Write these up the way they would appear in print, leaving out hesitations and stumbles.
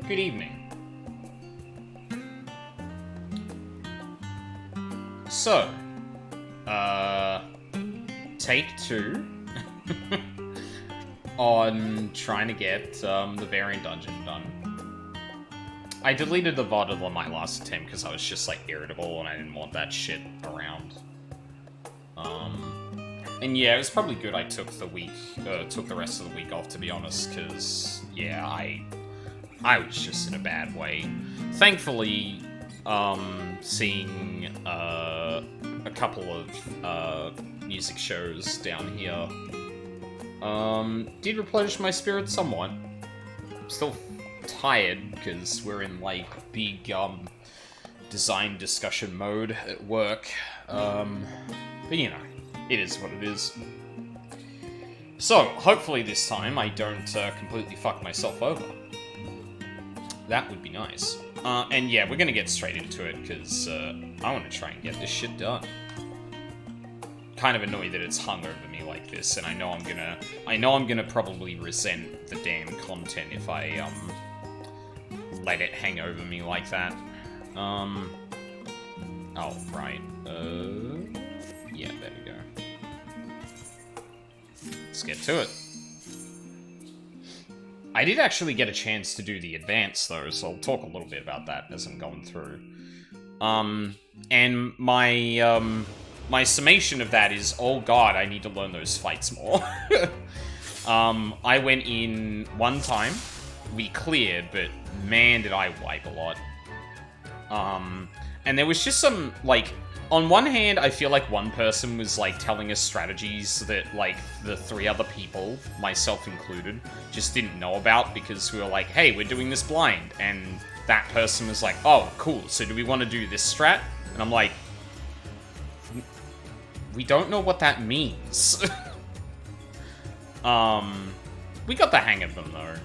Good evening. So, take 2 on trying to get the variant dungeon done. I deleted the VOD on my last attempt because I was just like irritable and I didn't want that shit around. And yeah, it was probably good I took the rest of the week off, to be honest, because yeah, I was just in a bad way. Thankfully, seeing a couple of music shows down here did replenish my spirit somewhat. I'm still tired because we're in like big design discussion mode at work. But you know, it is what it is. So hopefully this time I don't completely fuck myself over. That would be nice. And yeah, we're gonna get straight into it, because I want to try and get this shit done. Kind of annoyed that it's hung over me like this, and I know I'm gonna probably resent the damn content if I let it hang over me like that. Oh right. Yeah, there we go. Let's get to it. I did actually get a chance to do the advance, though, so I'll talk a little bit about that as I'm going through. And my summation of that is, oh god, I need to learn those fights more. I went in one time, we cleared, but man, did I wipe a lot. And there was just some, like, on one hand, I feel like one person was, like, telling us strategies that, like, the 3 other people, myself included, just didn't know about, because we were like, hey, we're doing this blind, and that person was like, oh, cool, so do we want to do this strat? And I'm like, we don't know what that means. We got the hang of them, though.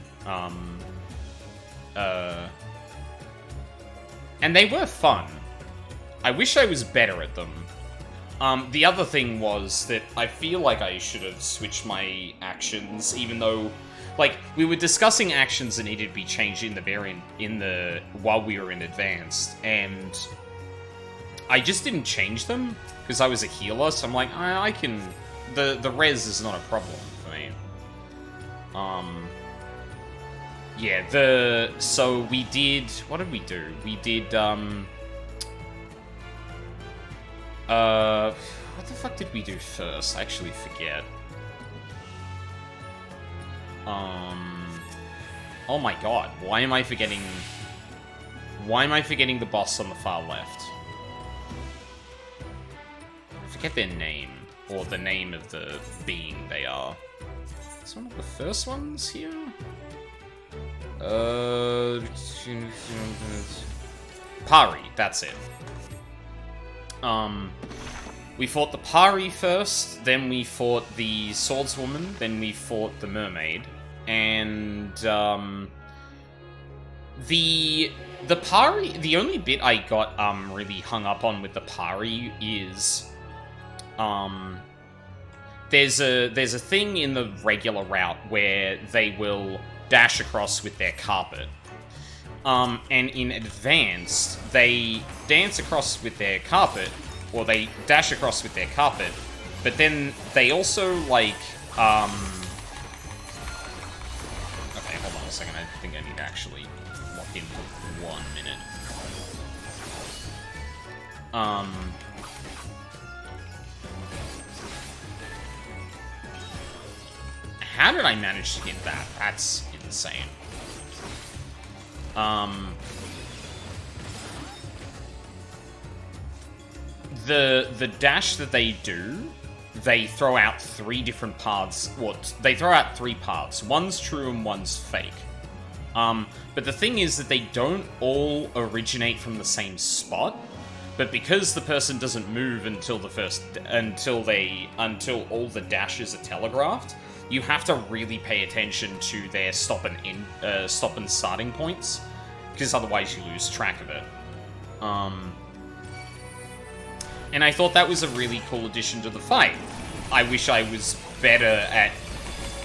And they were fun. I wish I was better at them. The other thing was that I feel like I should have switched my actions, even though, like, we were discussing actions that needed to be changed in the variant, while we were in advanced, and I just didn't change them, because I was a healer, so I'm like, I can, the res is not a problem for me. Yeah, so we did, what did we do? We did, what the fuck did we do first? I actually forget. Oh my god, why am I forgetting the boss on the far left? I forget their name, or the name of the being they are. Is one of the first ones here? Pari, that's it. We fought the Pari first, then we fought the Swordswoman, then we fought the Mermaid, and, the Pari, the only bit I got, really hung up on with the Pari is, there's a thing in the regular route where they will dash across with their carpet. And in advanced, they dance across with their carpet, or they dash across with their carpet, but then they also, like, okay, hold on a second, I think I need to actually lock in for 1 minute. How did I manage to get that? That's insane. The dash that they do, they throw out 3 different paths. Well, they throw out 3 paths. One's true and one's fake. But the thing is that they don't all originate from the same spot. But because the person doesn't move until all the dashes are telegraphed, you have to really pay attention to their stop and starting points, because otherwise you lose track of it. And I thought that was a really cool addition to the fight. I wish I was better at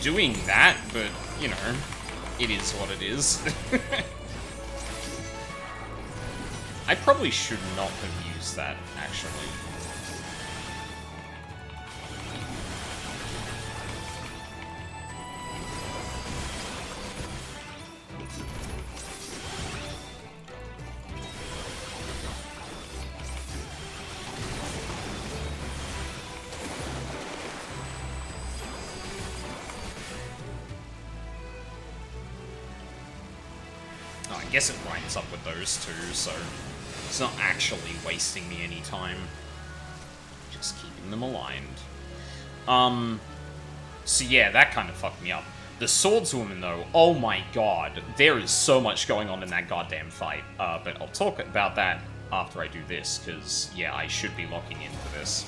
doing that, but, you know, it is what it is. I probably should not have used that, actually. I guess it lines up with those two, so it's not actually wasting me any time. Just keeping them aligned. So yeah, that kind of fucked me up. The swordswoman, though, oh my god, there is so much going on in that goddamn fight. But I'll talk about that after I do this, because, yeah, I should be locking in for this.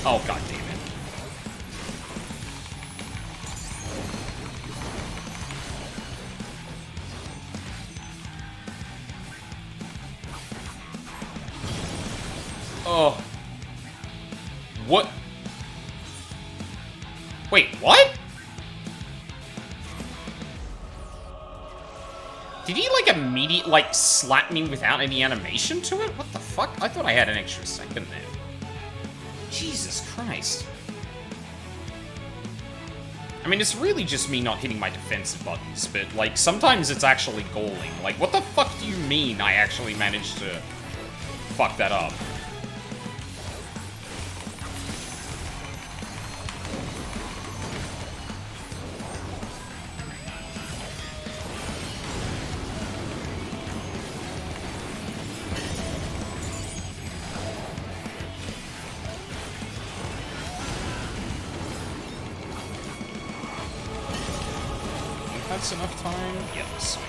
Oh, god damn it. Oh. What? Wait, what? Did he, like, immediately, like, slap me without any animation to it? What the fuck? I thought I had an extra second there. Jesus Christ. I mean, it's really just me not hitting my defensive buttons, but, like, sometimes it's actually galling. Like, what the fuck do you mean I actually managed to fuck that up? That's enough time? Yep, sweet.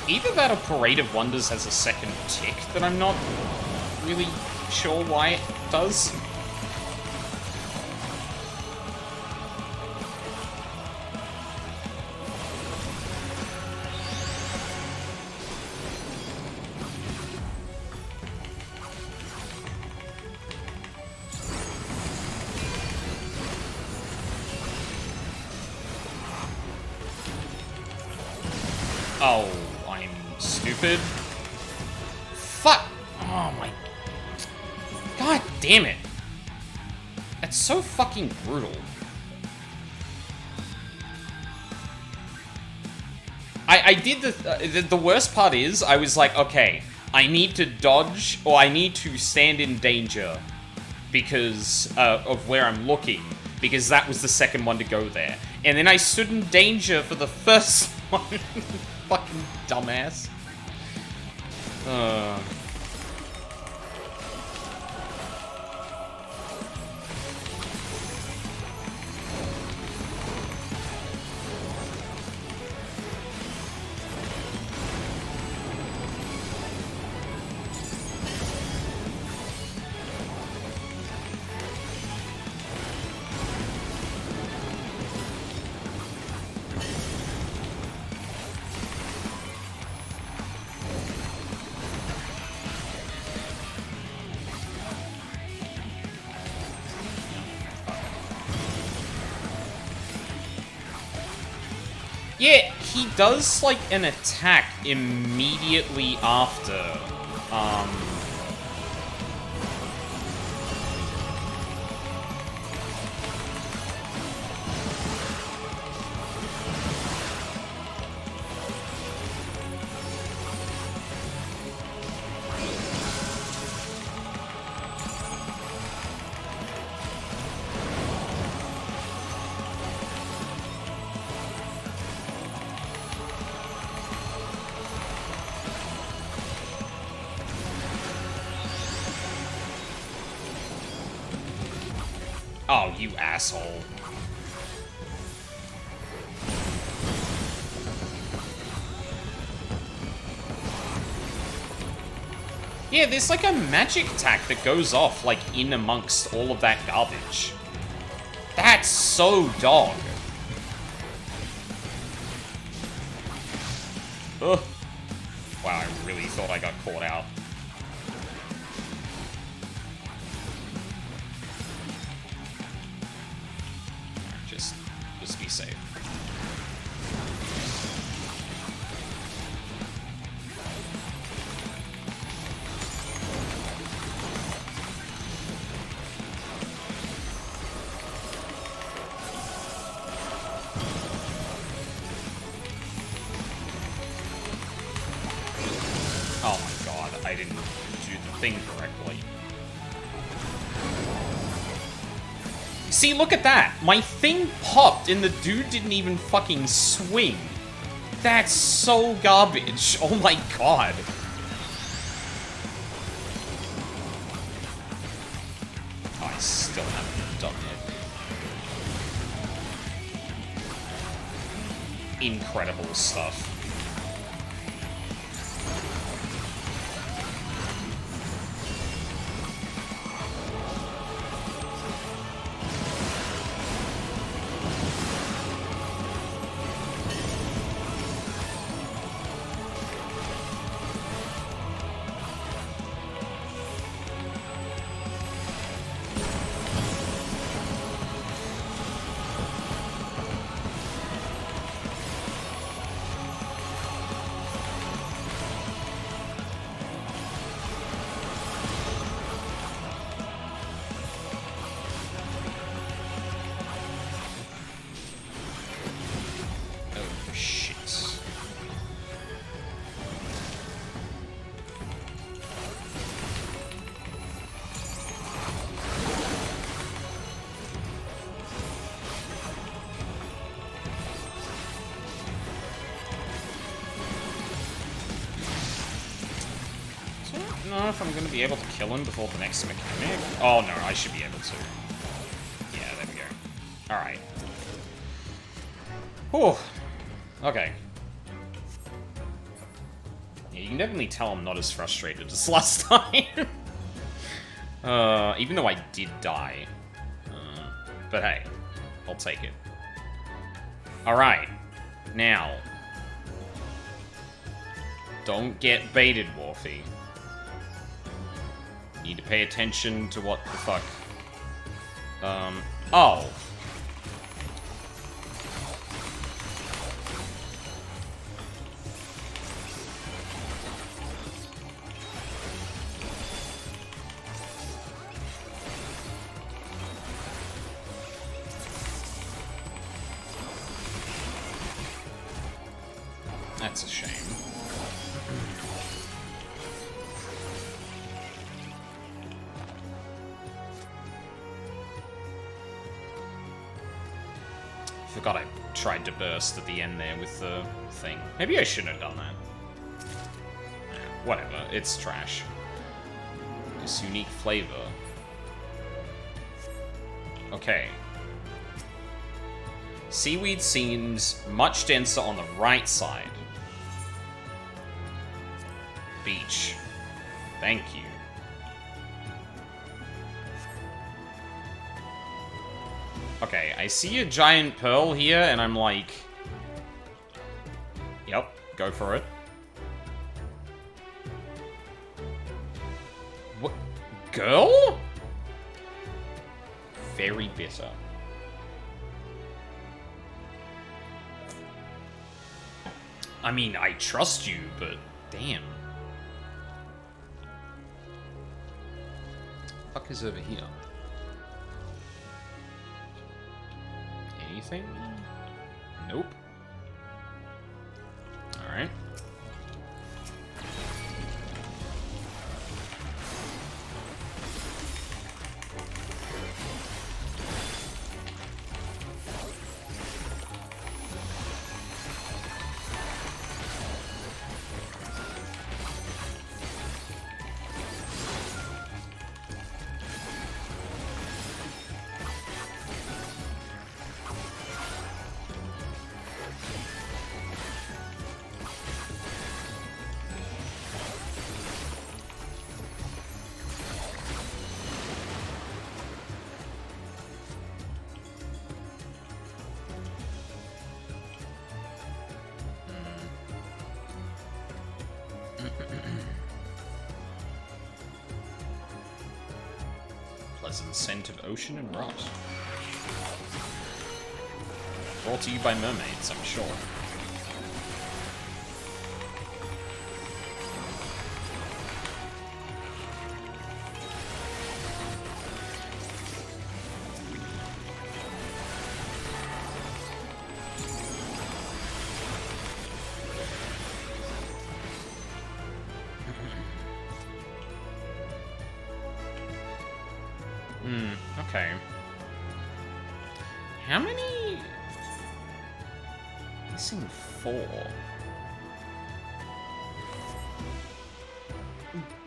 Either that or Parade of Wonders has a second tick that I'm not really sure why it does. Oh, I'm stupid. Fuck! Oh my... God damn it! That's so fucking brutal. I did the worst part is, I was like, okay, I need to dodge, or I need to stand in danger because of where I'm looking, because that was the second one to go there. And then I stood in danger for the first one. Fucking dumbass. Yeah, he does, like, an attack immediately after, Oh, you asshole. Yeah, there's like a magic attack that goes off, like, in amongst all of that garbage. That's so dog. Ugh. Wow, I really thought I got caught out. Just be safe. Oh my god, I didn't do the thing correctly. See, look at that! My thing popped and the dude didn't even fucking swing. That's so garbage. Oh my god. Oh, I still haven't done it. Incredible stuff. I don't know if I'm going to be able to kill him before the next mechanic. Oh, no, I should be able to. Yeah, there we go. Alright. Whew. Okay. Yeah, you can definitely tell I'm not as frustrated as last time. Even though I did die. But hey, I'll take it. Alright. Now. Don't get baited, Warfy. Need to pay attention to what the fuck. Oh. That's a shame. Forgot I tried to burst at the end there with the thing. Maybe I shouldn't have done that. Whatever, it's trash. This unique flavor. Okay. Seaweed seems much denser on the right side. Beach. Thank you. Okay, I see a giant pearl here, and I'm like... Yep, go for it. What? Girl? Very bitter. I mean, I trust you, but damn. What the fuck is over here? Anything? Nope. Alright. pleasant scent of ocean and rot. Brought to you by Mermaids, I'm sure. Okay. How many? Missing 4.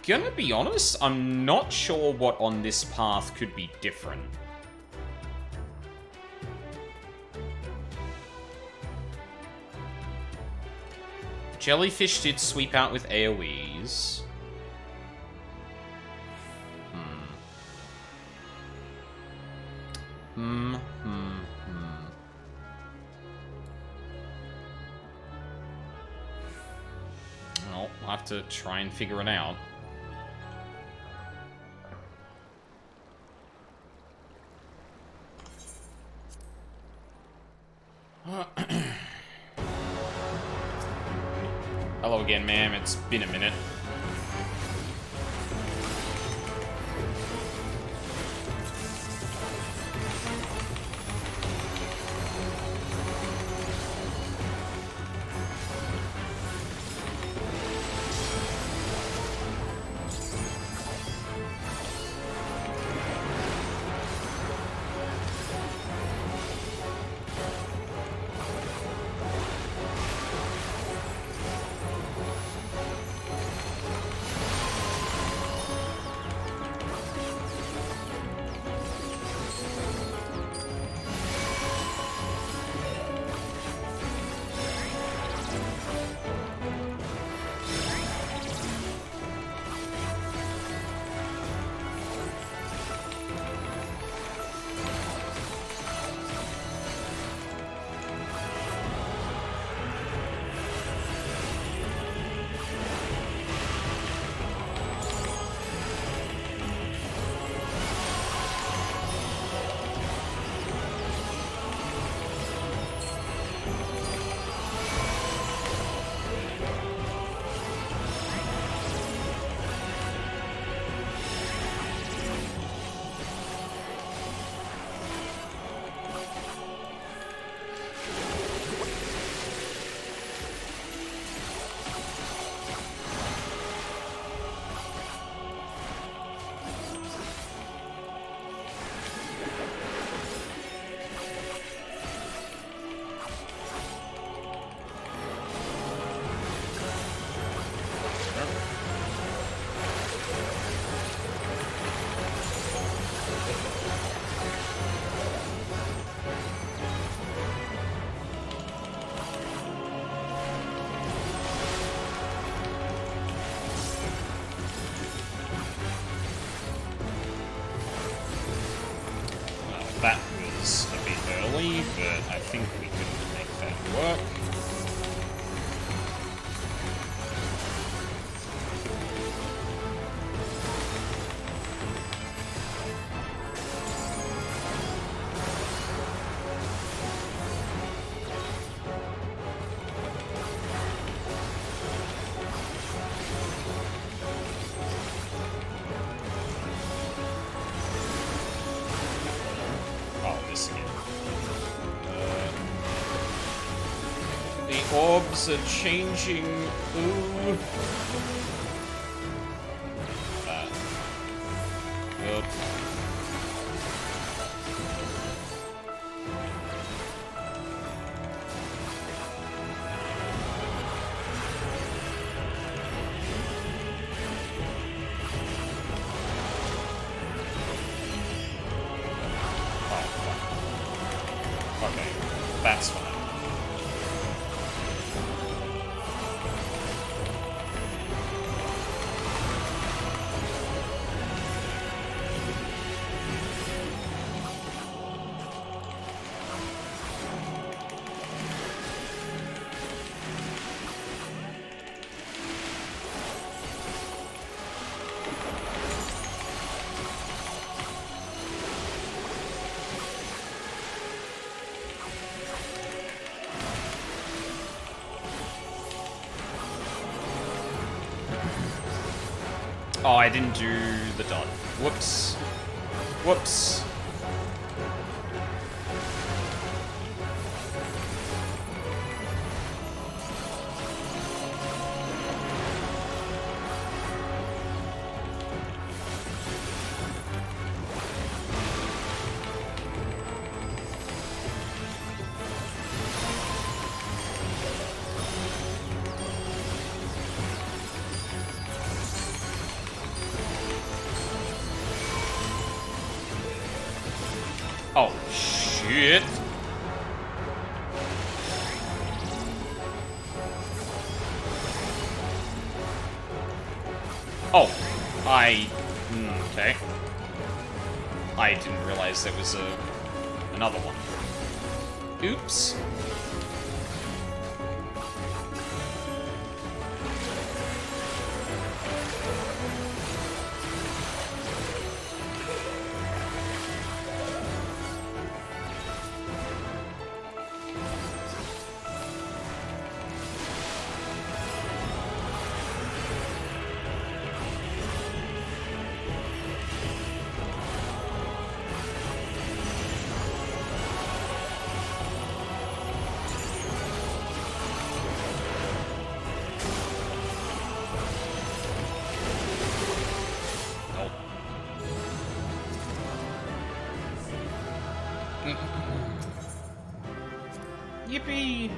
Gonna be honest, I'm not sure what on this path could be different. Jellyfish did sweep out with AoEs. Well, I'll have to try and figure it out. Hello again, ma'am. It's been a minute. That was a bit early, but I think we could make that work. Orbs are changing. Ooh. Good. Oh, okay, that's fine. Oh, I didn't do the dot. Whoops. Whoops. Oh, shit. Oh, okay. I didn't realize there was another one. Oops. Yippee!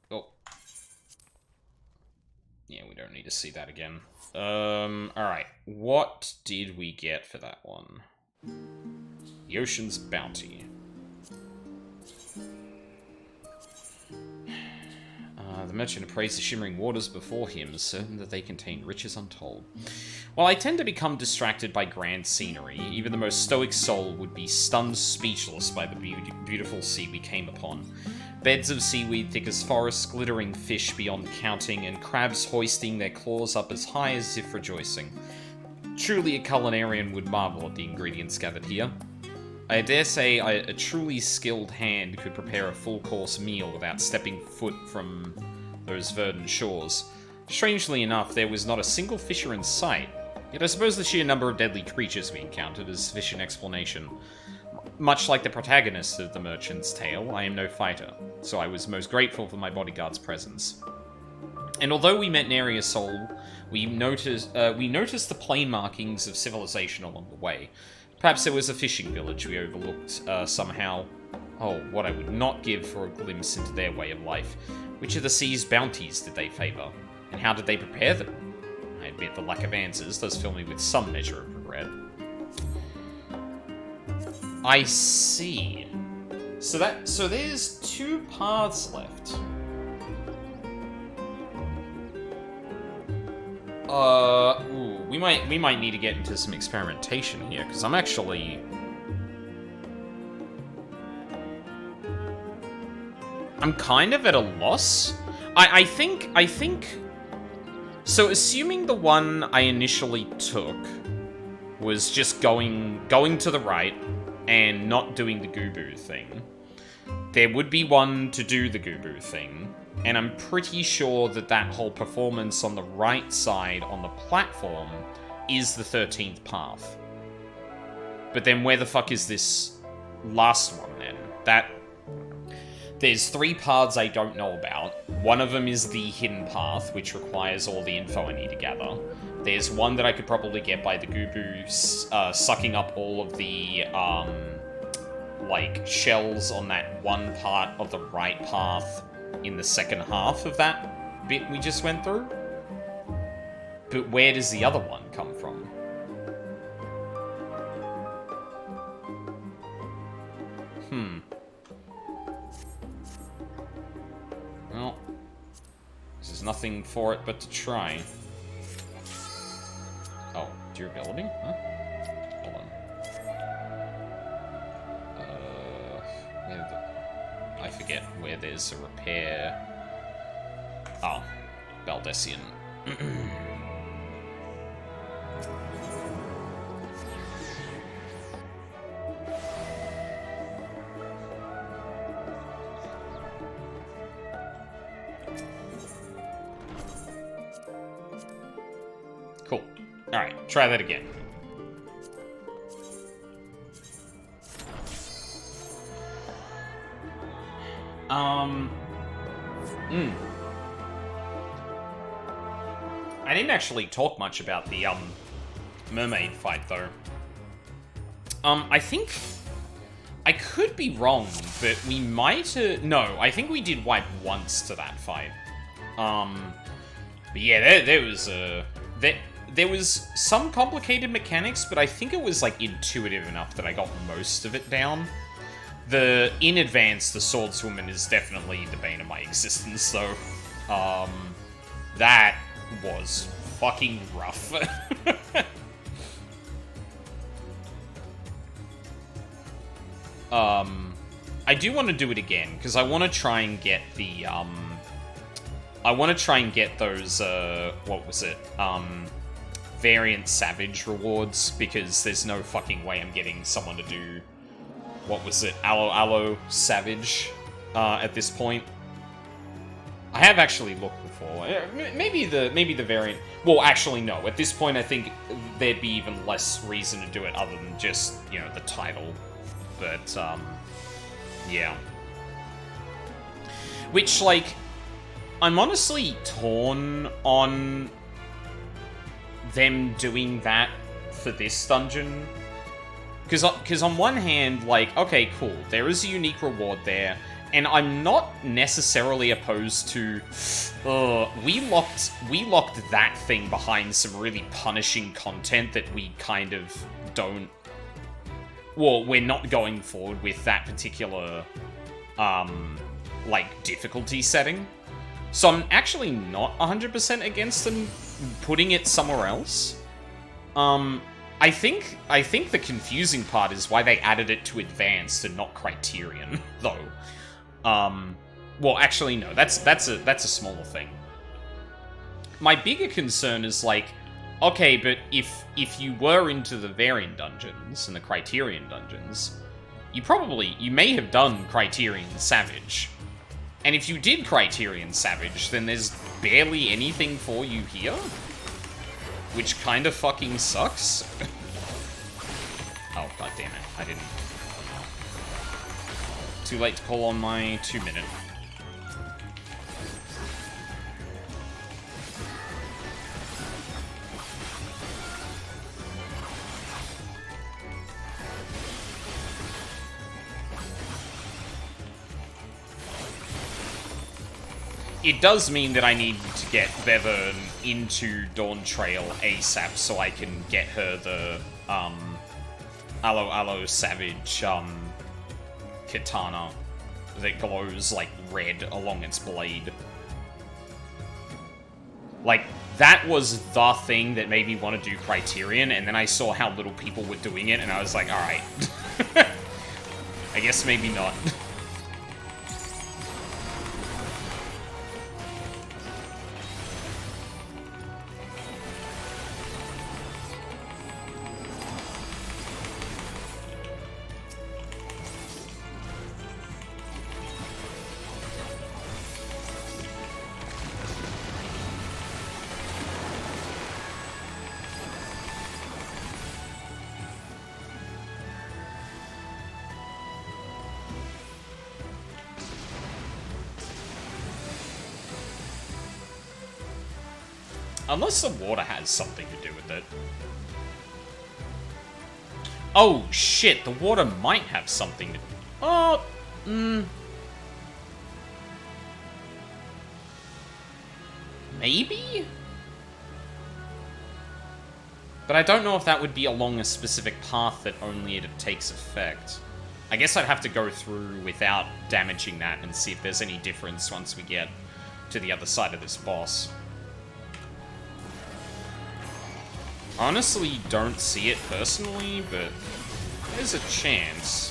Oh. Yeah, we don't need to see that again. Alright. What did we get for that one? The Ocean's Bounty. The merchant appraised the shimmering waters before him, certain that they contain riches untold. While I tend to become distracted by grand scenery, even the most stoic soul would be stunned speechless by the beautiful sea we came upon. Beds of seaweed thick as forests, glittering fish beyond counting, and crabs hoisting their claws up as high as if rejoicing. Truly a culinarian would marvel at the ingredients gathered here. I dare say a truly skilled hand could prepare a full-course meal without stepping foot from those verdant shores. Strangely enough, there was not a single fisher in sight, yet I suppose the sheer number of deadly creatures we encountered is sufficient explanation. Much like the protagonist of the merchant's tale, I am no fighter, so I was most grateful for my bodyguard's presence. And although we met nary a soul, we noticed the plain markings of civilization along the way. Perhaps there was a fishing village we overlooked somehow. Oh, what I would not give for a glimpse into their way of life. Which of the sea's bounties did they favour? And how did they prepare them? I admit the lack of answers does fill me with some measure of regret. I see. So there's 2 paths left. We might need to get into some experimentation here, because I'm actually... I'm kind of at a loss. I think... So, assuming the one I initially took was just going to the right and not doing the Gooboo thing, there would be one to do the Gooboo thing, and I'm pretty sure that that whole performance on the right side on the platform is the 13th path. But then where the fuck is this last one, then? There's 3 paths I don't know about. One of them is the hidden path, which requires all the info I need to gather. There's one that I could probably get by the Gooboo sucking up all of the, like, shells on that one part of the right path in the second half of that bit we just went through. But where does the other one come from? Well, there's nothing for it but to try. Oh, durability? Huh? Hold on. I forget where there's a repair. Oh, Baldessian. Cool. Alright, try that again. I didn't actually talk much about the, mermaid fight, though. I think... I could be wrong, but we might have... No, I think we did wipe once to that fight. But yeah, there was, there was some complicated mechanics, but I think it was, like, intuitive enough that I got most of it down. In advance, the swordswoman is definitely the bane of my existence, though. That was fucking rough. I do want to do it again, because I want to try and get the, I want to try and get those, what was it? Variant Savage rewards, because there's no fucking way I'm getting someone to do, what was it? Aloe Savage, at this point. I have actually looked before. Maybe the variant... Well, actually, no. At this point, I think there'd be even less reason to do it other than just, you know, the title. But, yeah. Which, like, I'm honestly torn on them doing that for this dungeon. Because on one hand, like, okay, cool, there is a unique reward there, and I'm not necessarily opposed to... we locked that thing behind some really punishing content that we kind of don't... Well, we're not going forward with that particular, like, difficulty setting. So I'm actually not 100% against them putting it somewhere else. I think the confusing part is why they added it to Advanced and not Criterion, though. Well, actually, no, that's a smaller thing. My bigger concern is, like, okay, but if you were into the Variant dungeons and the Criterion dungeons, you may have done Criterion Savage. And if you did Criterion Savage, then there's barely anything for you here. Which kind of fucking sucks. Oh, god damn it. I didn't... Too late to call on my 2-minute. It does mean that I need to get Bevern into Dawn Trail ASAP so I can get her the, Aloe Savage, katana that glows, like, red along its blade. Like, that was the thing that made me want to do Criterion, and then I saw how little people were doing it, and I was like, alright. I guess maybe not. Unless the water has something to do with it. Oh, shit, the water might have something to... Oh, maybe? But I don't know if that would be along a specific path that only it takes effect. I guess I'd have to go through without damaging that and see if there's any difference once we get to the other side of this boss. Honestly, don't see it personally, but there's a chance.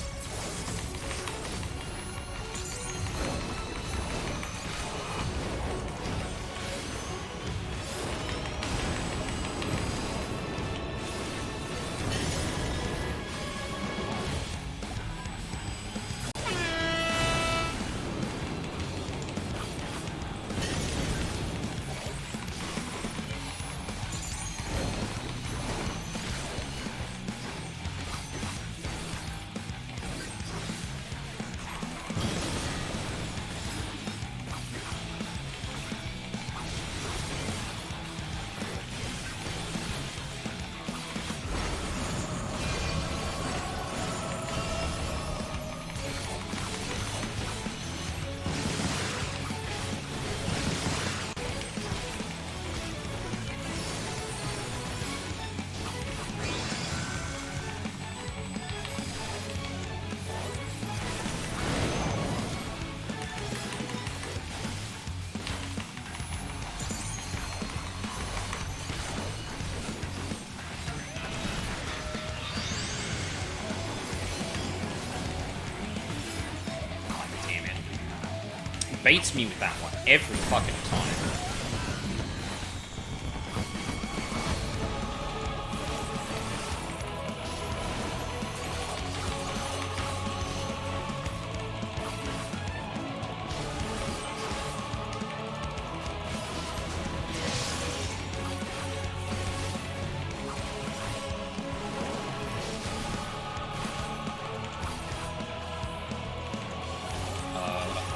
baits me with that one every fucking time.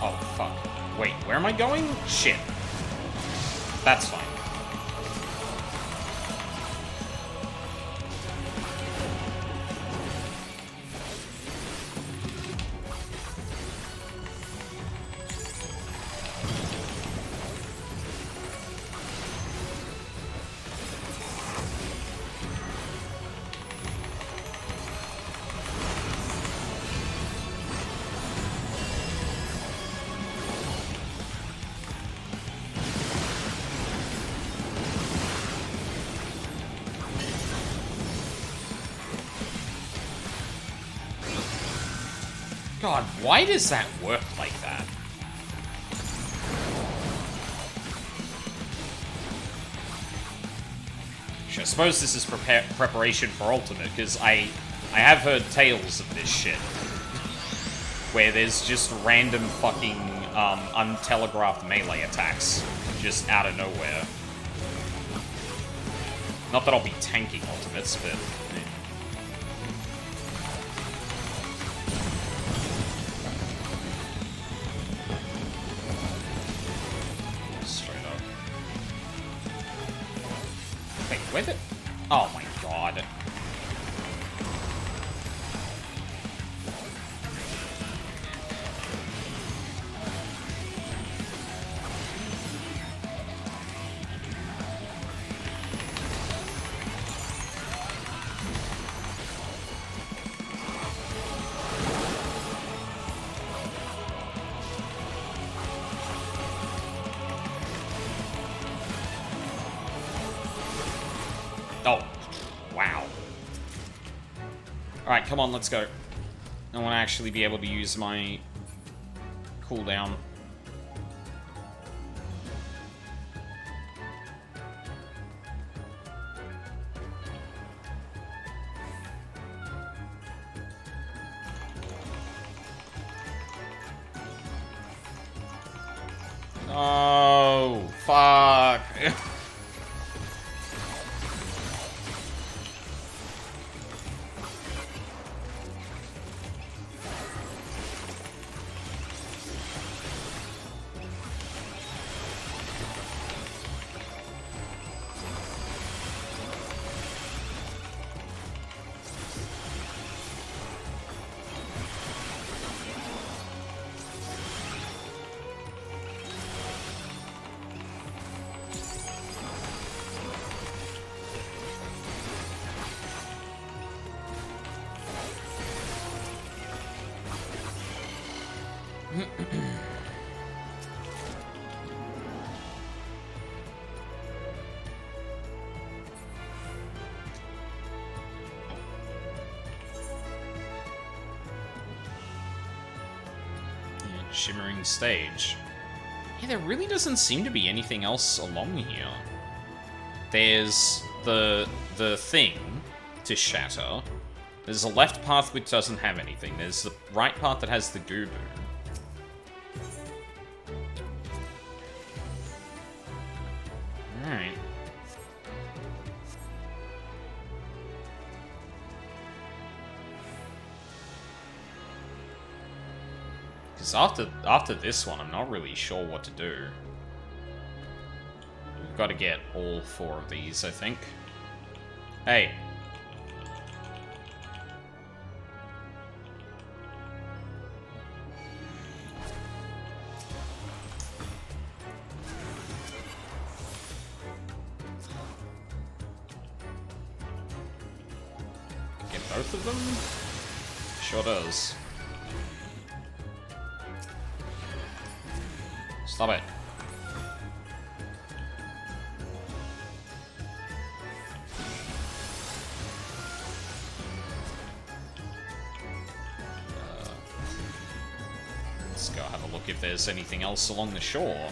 Oh, fuck. Wait, where am I going? Shit. That's fine. God, why does that work like that? I suppose this is preparation for Ultimate, because I have heard tales of this shit. Where there's just random fucking, untelegraphed melee attacks. Just out of nowhere. Not that I'll be tanking Ultimates, but... With it? Oh my god. Oh, wow. Alright, come on, let's go. I want to actually be able to use my cooldown. Oh, fuck. Shimmering stage. Yeah, there really doesn't seem to be anything else along here. There's the thing to shatter. There's a left path which doesn't have anything. There's the right path that has the goo-goo. Alright. Because after this one, I'm not really sure what to do. We've got to get all 4 of these, I think. Hey. Get both of them? Sure does. Stop it. Let's go have a look look if there's anything else along the shore.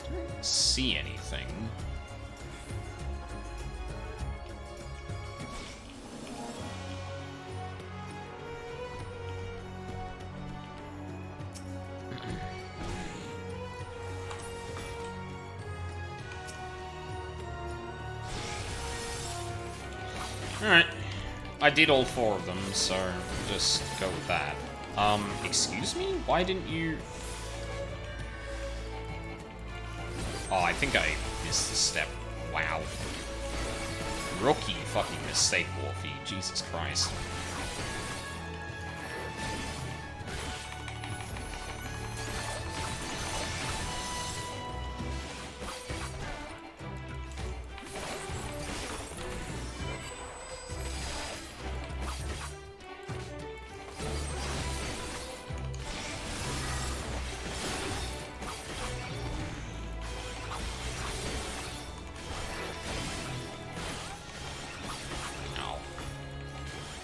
Don't see anything. Alright. I did all 4 of them, so just go with that. Excuse me? Why didn't you... Oh, I think I missed the step. Wow. Rookie fucking mistake, Wolfie. Jesus Christ.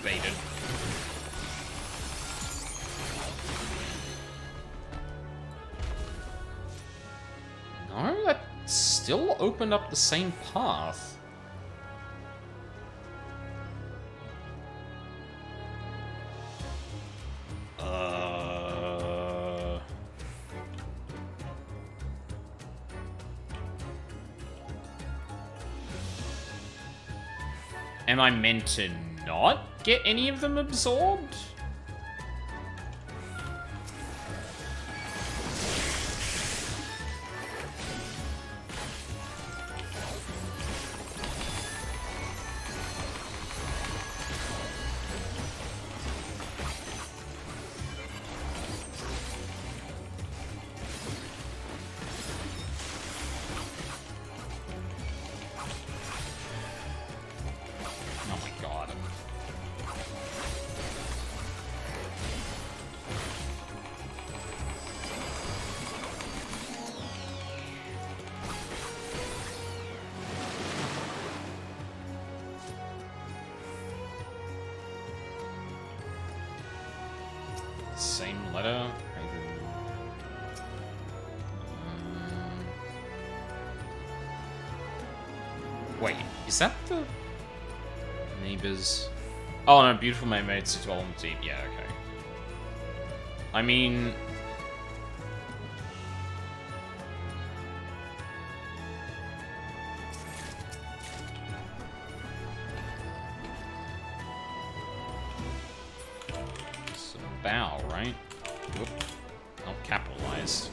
Baited. No, that still opened up the same path. Am I meant to not get any of them absorbed? Same letter. Wait, is that the neighbors? Oh no, beautiful mermaids who dwell on the deep. Yeah, okay. I mean, it's a bow, right? Whoop. Not capitalized.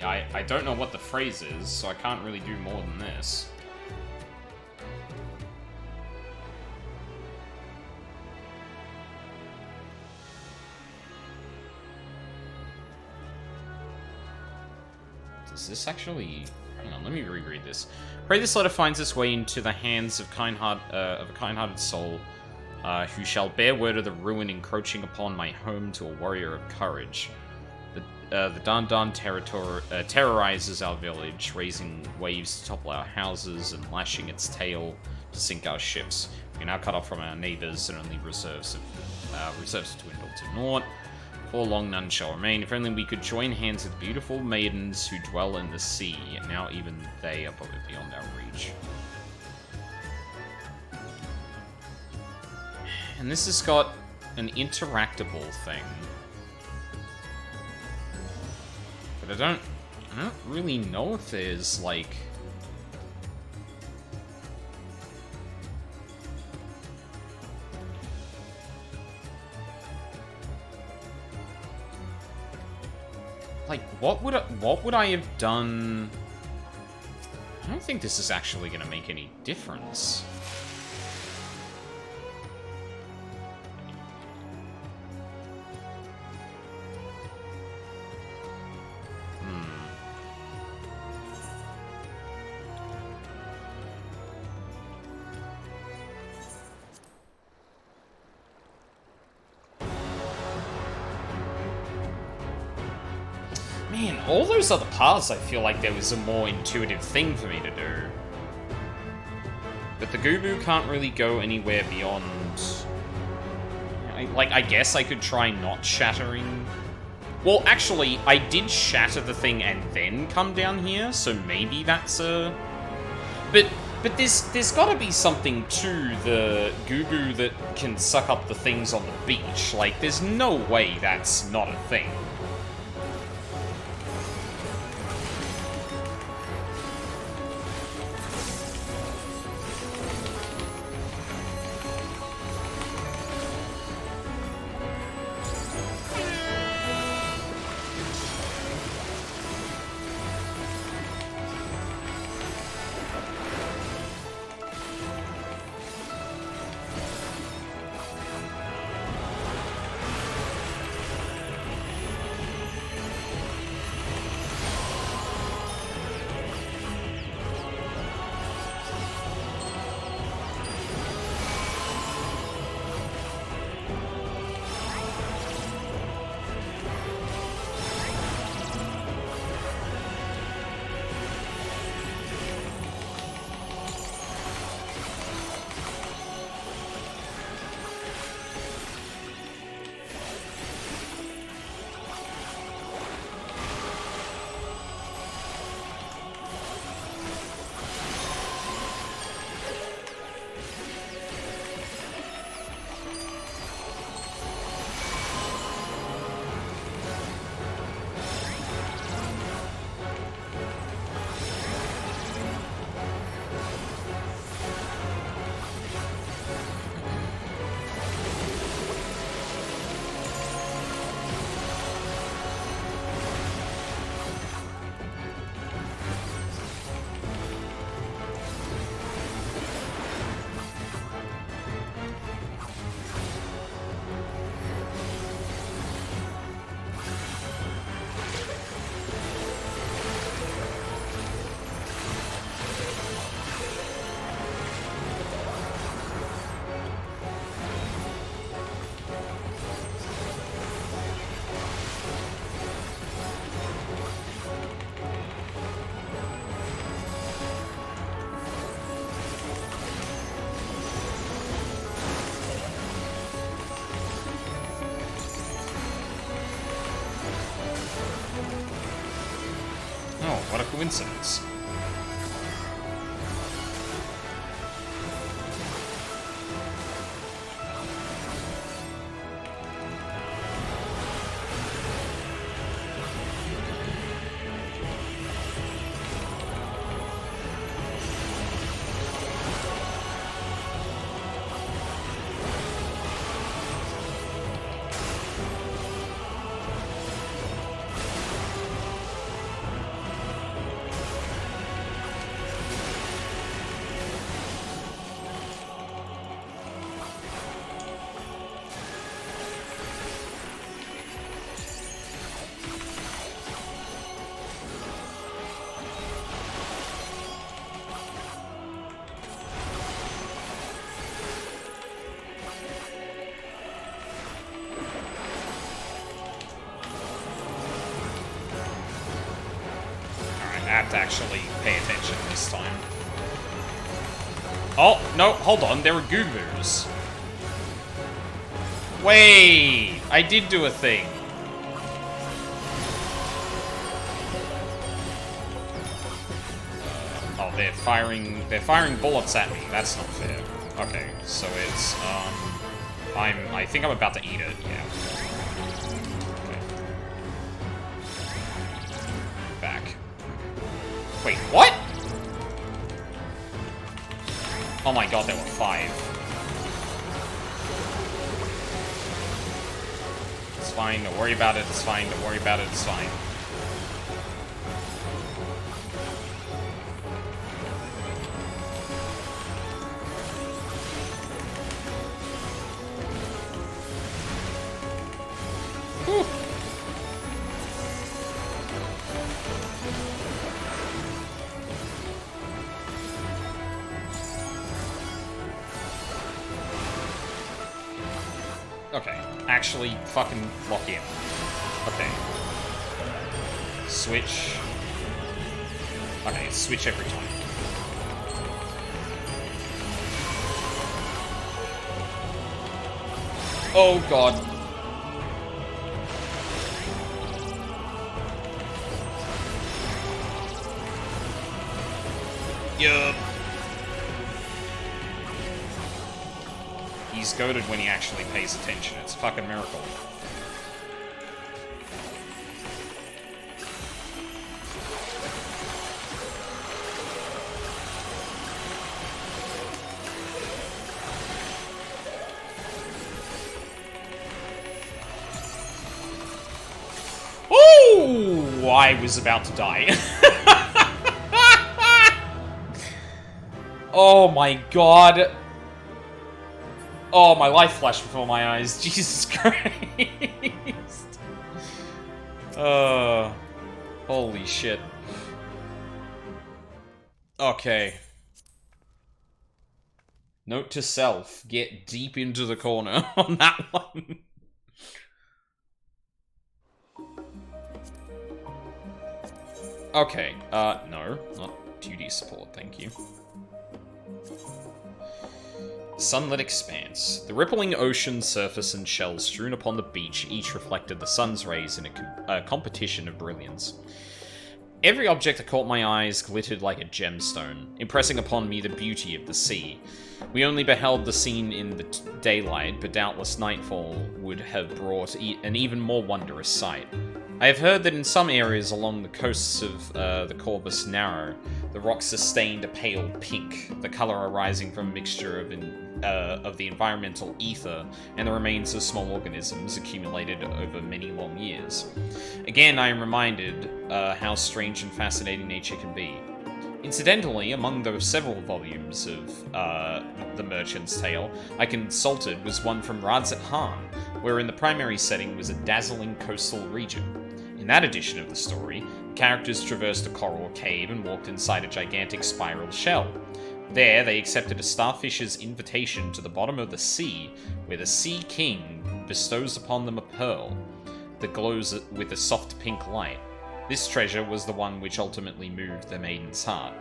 Yeah, I don't know what the phrase is, so I can't really do more than this. Does this actually... Hang on, let me reread this. Pray this letter finds its way into the hands of a kind-hearted soul, who shall bear word of the ruin encroaching upon my home to a warrior of courage. The Dan terrorizes our village, raising waves to topple our houses and lashing its tail to sink our ships. We are now cut off from our neighbors and only reserves to dwindle to naught. For long none shall remain. If only we could join hands with beautiful maidens who dwell in the sea, and now even they are probably beyond our reach. And this has got an interactable thing. But I don't really know if there's, like... Like, what would I have done? I don't think this is actually going to make any difference. Man, all those other paths, I feel like there was a more intuitive thing for me to do. But the Gubu can't really go anywhere beyond... I guess I could try not shattering... Well, actually, I did shatter the thing and then come down here, so maybe that's a... But there's gotta be something to the Gubu that can suck up the things on the beach. Like, there's no way that's not a thing. What a coincidence. I have to actually pay attention this time. Oh, no, hold on, there were Gubus. Wait, I did do a thing. Oh, they're firing bullets at me. That's not fair. Okay, so it's, I think I'm about to eat it, yeah. Back. Wait, what? Oh my god, there were 5. It's fine, don't worry about it, it's fine, don't worry about it, it's fine. Whew. Okay, actually fucking lock in. Okay. Switch. Okay, switch every time. Oh god. Yup. He's goated when he actually pays attention. It's a fucking miracle. Ooh! I was about to die. Oh my god. Oh, my life flashed before my eyes. Jesus Christ. Holy shit. Okay. Note to self, get deep into the corner on that one. Okay, no, not duty support, thank you. Sunlit expanse. The rippling ocean surface and shells strewn upon the beach each reflected the sun's rays in a competition of brilliance. Every object that caught my eyes glittered like a gemstone, impressing upon me the beauty of the sea. We only beheld the scene in the daylight, but doubtless nightfall would have brought an even more wondrous sight. I have heard that in some areas along the coasts of the Corvus Narrow, the rocks sustained a pale pink, the color arising from a mixture of the environmental ether and the remains of small organisms accumulated over many long years. Again, I am reminded how strange and fascinating nature can be. Incidentally, among the several volumes of The Merchant's Tale I consulted was one from Radzat Han, wherein the primary setting was a dazzling coastal region. In that edition of the story, characters traversed a coral cave and walked inside a gigantic spiral shell. There, they accepted a starfish's invitation to the bottom of the sea, where the Sea King bestows upon them a pearl that glows with a soft pink light. This treasure was the one which ultimately moved the maiden's heart.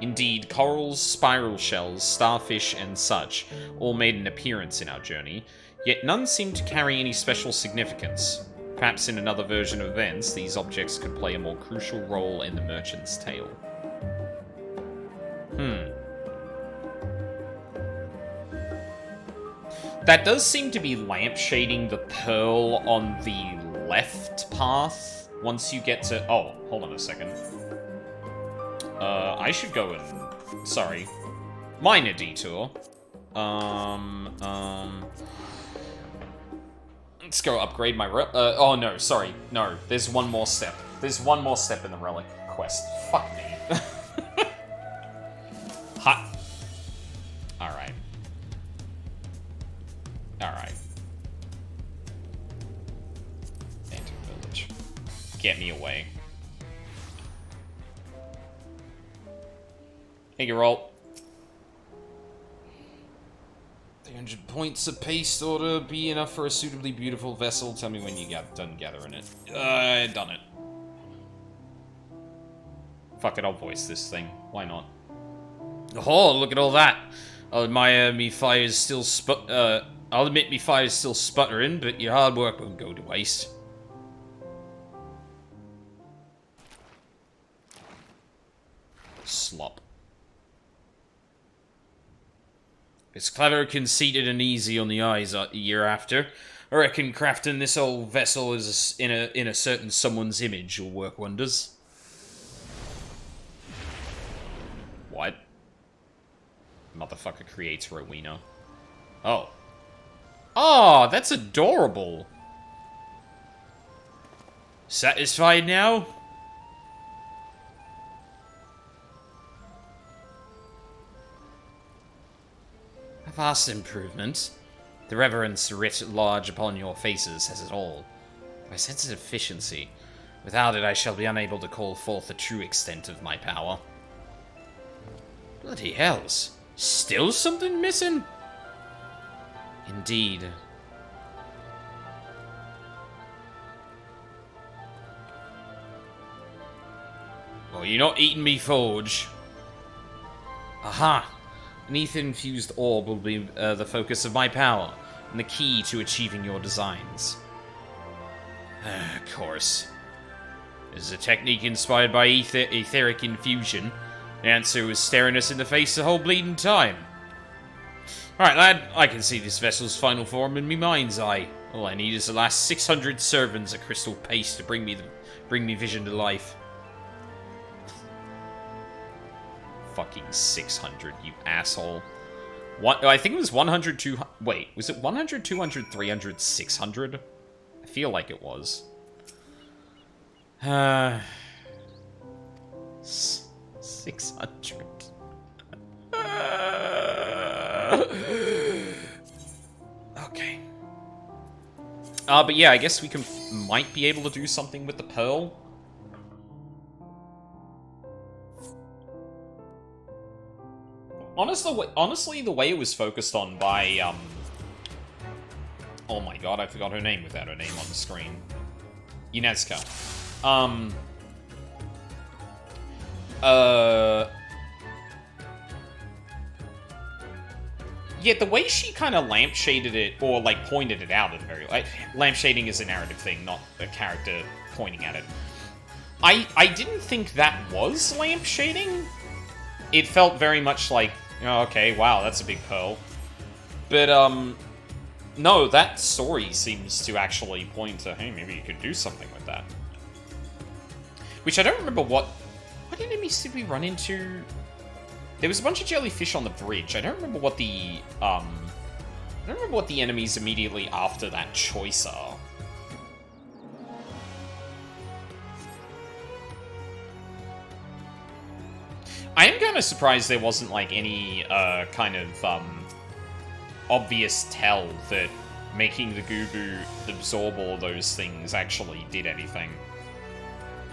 Indeed, corals, spiral shells, starfish, and such all made an appearance in our journey, yet none seemed to carry any special significance. Perhaps in another version of events, these objects could play a more crucial role in the Merchant's Tale. That does seem to be lampshading the pearl on the left path once you get to... Oh, hold on a second. I should go and... Sorry. Minor detour. Let's go upgrade my oh, no, sorry. No, there's one more step. There's one more step in the relic quest. Fuck me. Ha. Alright. Alright. Enter village. Get me away. Hey, roll. 300 points of paste ought to be enough for a suitably beautiful vessel. Tell me when you got done gathering it. Done it. Fuck it, I'll voice this thing. Why not? Oh, look at all that. I'll admit me fire's still sputtering, but your hard work won't go to waste. Slop. It's clever, conceited, and easy on the eyes year after. I reckon crafting this old vessel is in a certain someone's image will work wonders. What? Motherfucker creates Rowena. Oh. Oh, that's adorable. Satisfied now? A vast improvement. The reverence writ large upon your faces says it all. My sense of efficiency. Without it, I shall be unable to call forth the true extent of my power. Bloody hells. Still something missing? Indeed. Oh, you're not eating me forge. Aha! An ether-infused orb will be the focus of my power, and the key to achieving your designs. Of course. Is a technique inspired by etheric infusion? The answer was staring us in the face the whole bleeding time. Alright, lad, I can see this vessel's final form in me mind's eye. All I need is the last 600 servants of crystal paste to bring me vision to life. Fucking 600, you asshole. What? I think it was 100, 200... Wait, was it 100, 200, 300, 600? I feel like it was. 600. Okay. But yeah, I guess we might be able to do something with the pearl. Honestly, the way it was focused on by, oh my god, I forgot her name without her name on the screen. Unesco. Yeah, the way she kind of lampshaded it, or, like, pointed it out at the very... lampshading is a narrative thing, not a character pointing at it. I didn't think that was lampshading. It felt very much like, oh, okay, wow, that's a big pearl. But, no, that story seems to actually point to, hey, maybe you could do something with that. Which I don't remember what enemies did we run into? There was a bunch of jellyfish on the bridge. I don't remember what the, I don't remember what the enemies immediately after that choice are. I am kind of surprised there wasn't, like, any, kind of, obvious tell that making the Gubu absorb all those things actually did anything.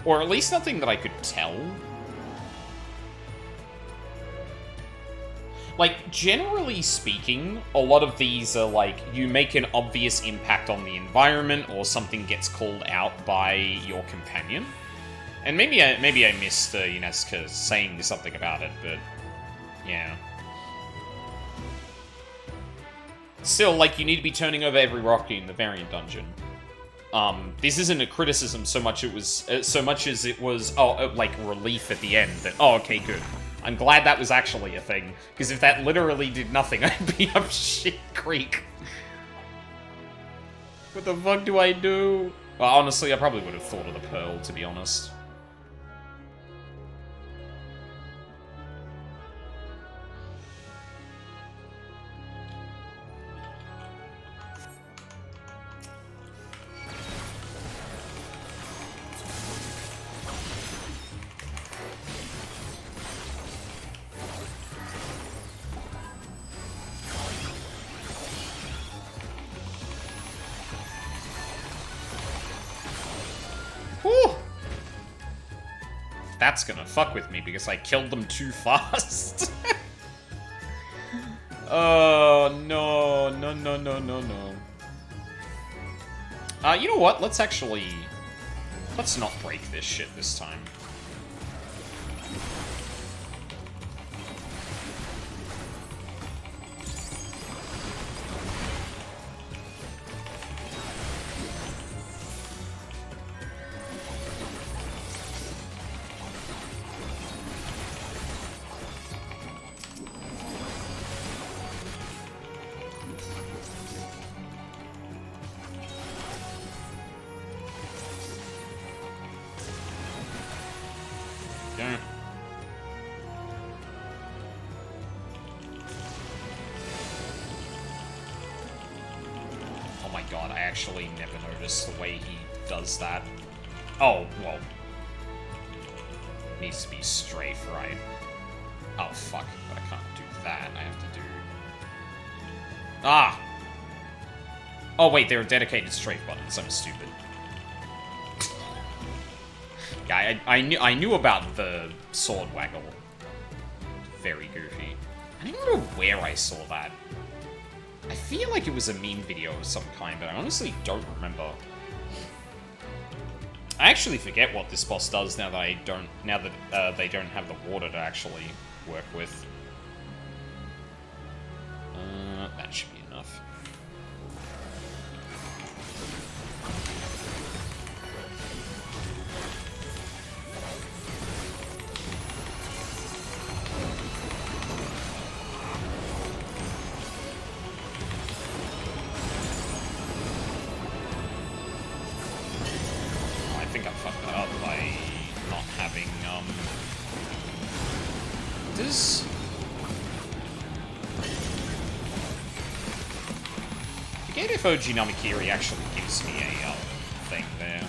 Or at least nothing that I could tell. Like, generally speaking, a lot of these are like, you make an obvious impact on the environment, or something gets called out by your companion. And maybe I missed Unesco saying something about it, but yeah. Still, like, you need to be turning over every rock in the variant dungeon. This isn't a criticism so much as it was, like, relief at the end that, oh, okay, good. I'm glad that was actually a thing, because if that literally did nothing, I'd be up shit creek. What the fuck do I do? Well, honestly, I probably would have thought of the pearl, to be honest. That's gonna fuck with me because I killed them too fast. Oh, no. No, no, no, no, no. You know what? Let's not break this shit this time. Oh my god, I actually never noticed the way he does that. Oh, well. Needs to be strafe, right? Oh, fuck. But I can't do that. I have to do... Ah! Oh, wait, there are dedicated strafe buttons. I'm stupid. Yeah, I knew about the sword waggle. Very goofy. I don't know where I saw that. I feel like it was a meme video of some kind, but I honestly don't remember. I actually forget what this boss does now that they don't have the water to actually work with. That should be enough. I think I fucked that up by not having, Does... I forget if OG Namakiri actually gives me a, thing there.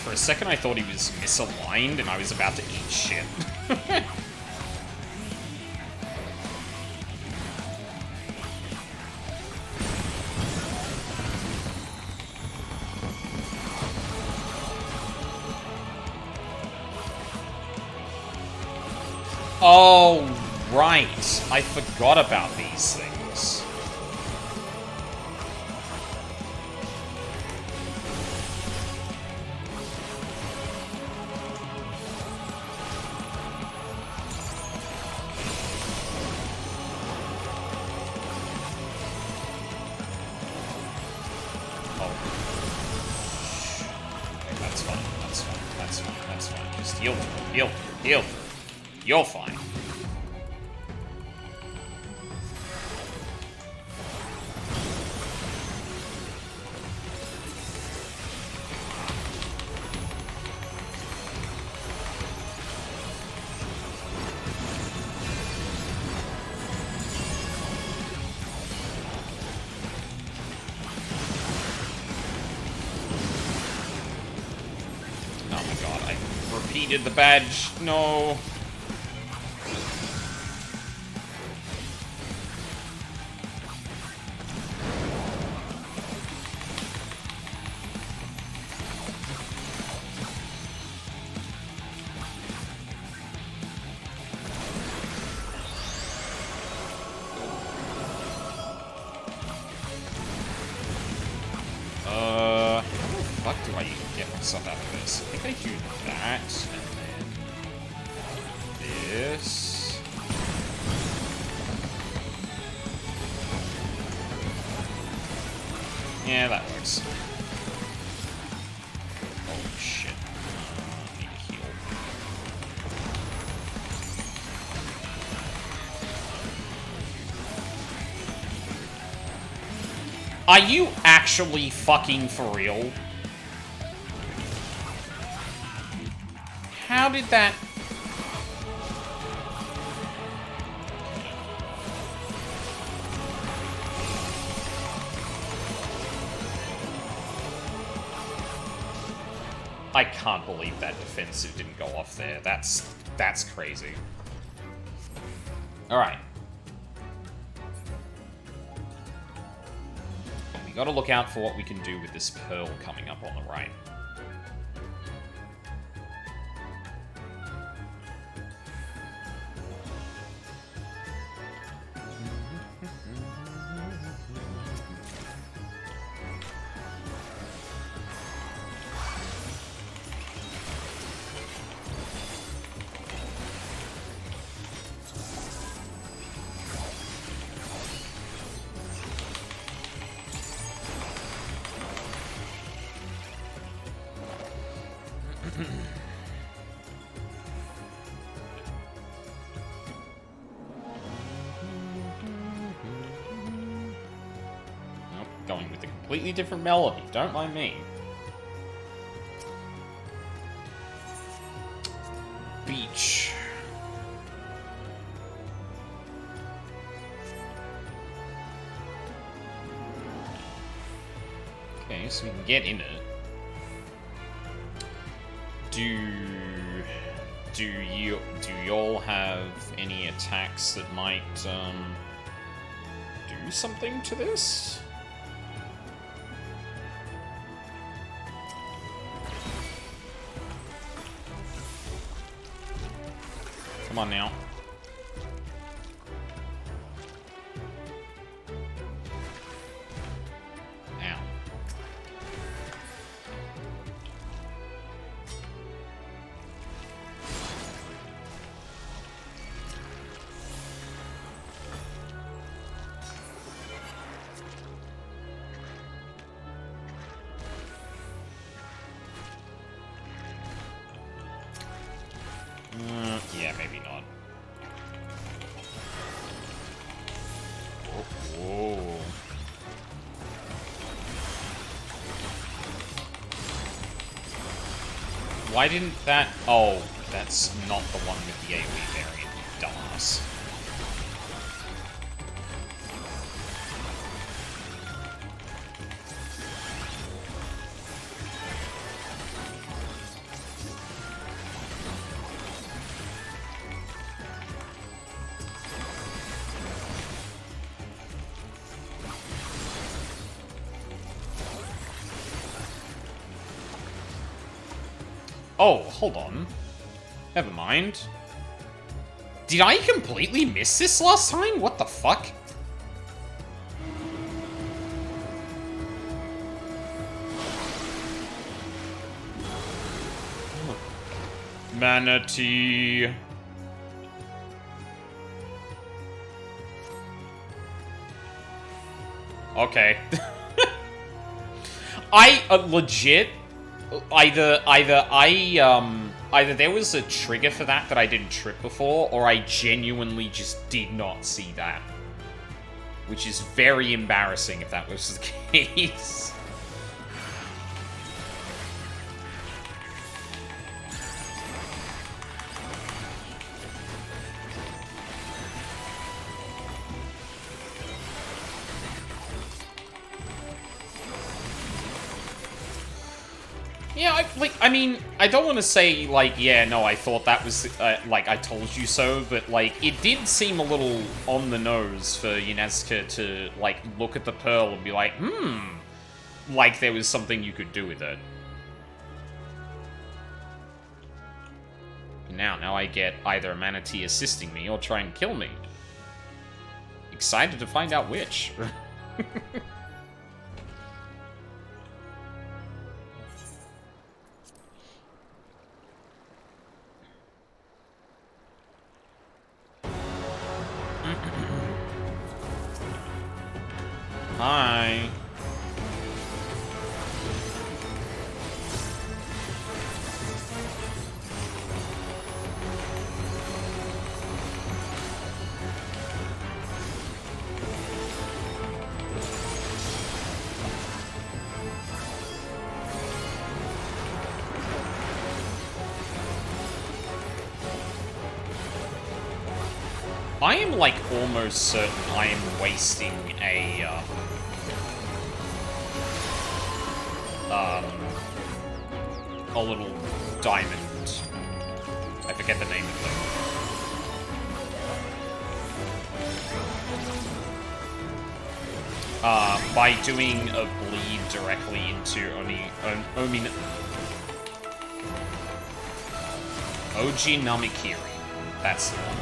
For a second I thought he was misaligned and I was about to eat shit. Oh, right. I forgot about these things. Heal. You're fine. Did the badge. No. How the fuck do I get myself out of this? I think I do that. This. Yeah, that works. Oh shit. I need to heal. Are you actually fucking for real? How did that... I can't believe that defensive didn't go off there. That's crazy. Alright. We gotta look out for what we can do with this pearl coming up on the right. Going with a completely different melody. Don't mind me. Okay, so we can get in it. Do y'all have any attacks that might do something to this? Come on now. Ow. Yeah, maybe not. Whoa. Why didn't that... Oh, that's not the one with the AoE variant, you dumbass. Oh, hold on. Never mind. Did I completely miss this last time? What the fuck? Manatee. Okay. I legit either there was a trigger for that I didn't trip before, or I genuinely just did not see that. Which is very embarrassing if that was the case. Yeah, I mean, I don't want to say, like, yeah, no, I thought that was, like, I told you so, but, like, it did seem a little on the nose for Yunezka to, like, look at the pearl and be like, like there was something you could do with it. Now I get either a manatee assisting me or trying to kill me. Excited to find out which. Hi. I am, like, almost certain I am wasting a little diamond. I forget the name of them. By doing a bleed directly into Oji Namikiri. That's the one.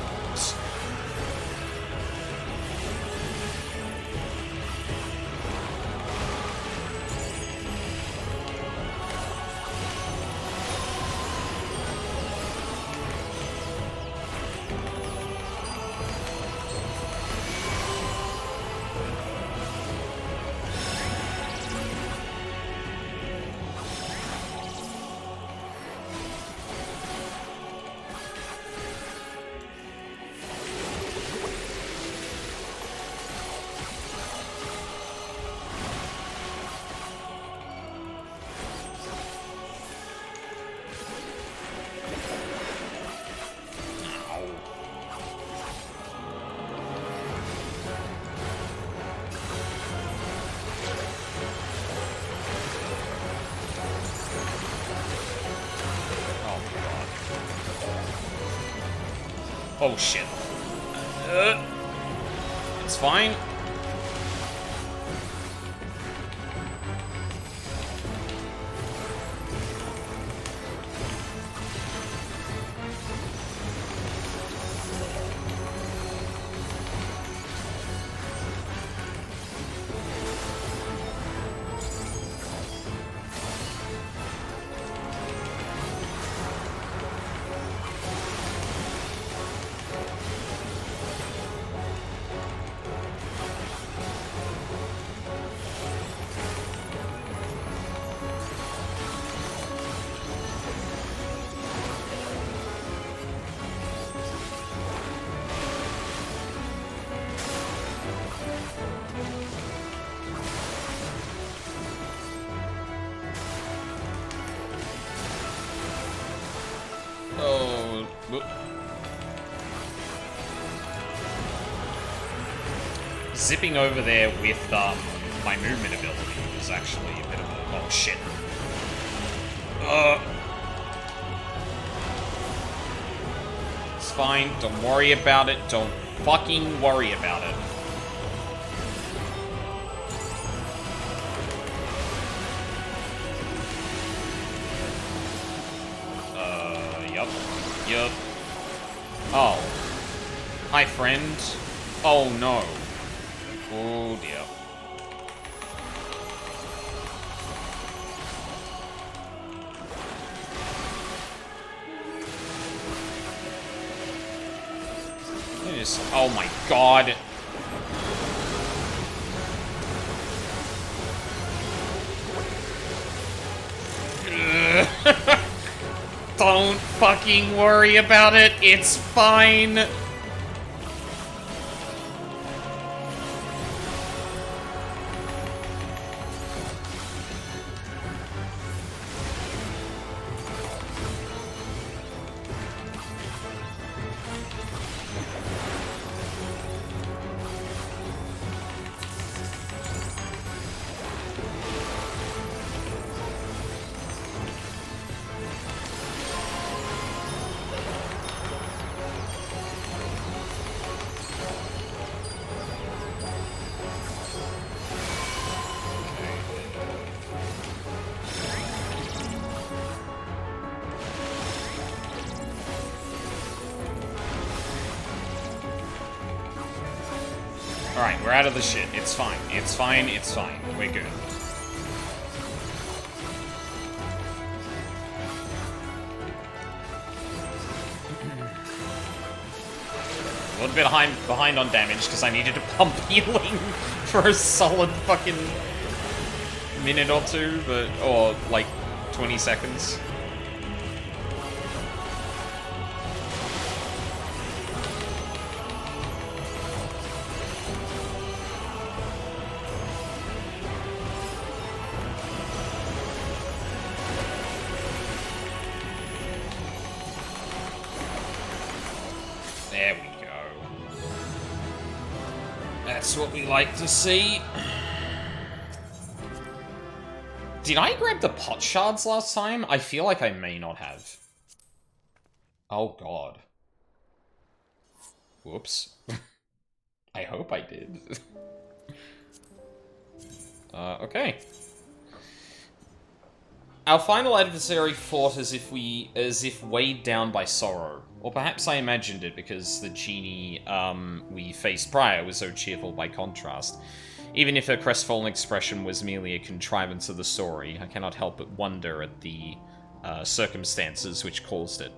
Oh, shit. It's fine. Oh, whoop. Zipping over there with my movement ability was actually a bit of a... Oh, shit. It's fine. Don't worry about it. Don't fucking worry about it. Yup. Oh. Hi, friend. Oh, no. Oh, dear. Oh, my God. Don't fucking worry about it. It's fine. Alright, we're out of the shit. It's fine. It's fine. It's fine. We're good. A little bit behind on damage because I needed to pump healing for a solid fucking minute or two, or like 20 seconds. There we go. That's what we like to see. Did I grab the pot shards last time? I feel like I may not have. Oh, God. Whoops. I hope I did. Okay. Our final adversary fought as if weighed down by sorrow. Or perhaps I imagined it because the genie we faced prior was so cheerful by contrast. Even if her crestfallen expression was merely a contrivance of the story, I cannot help but wonder at the circumstances which caused it.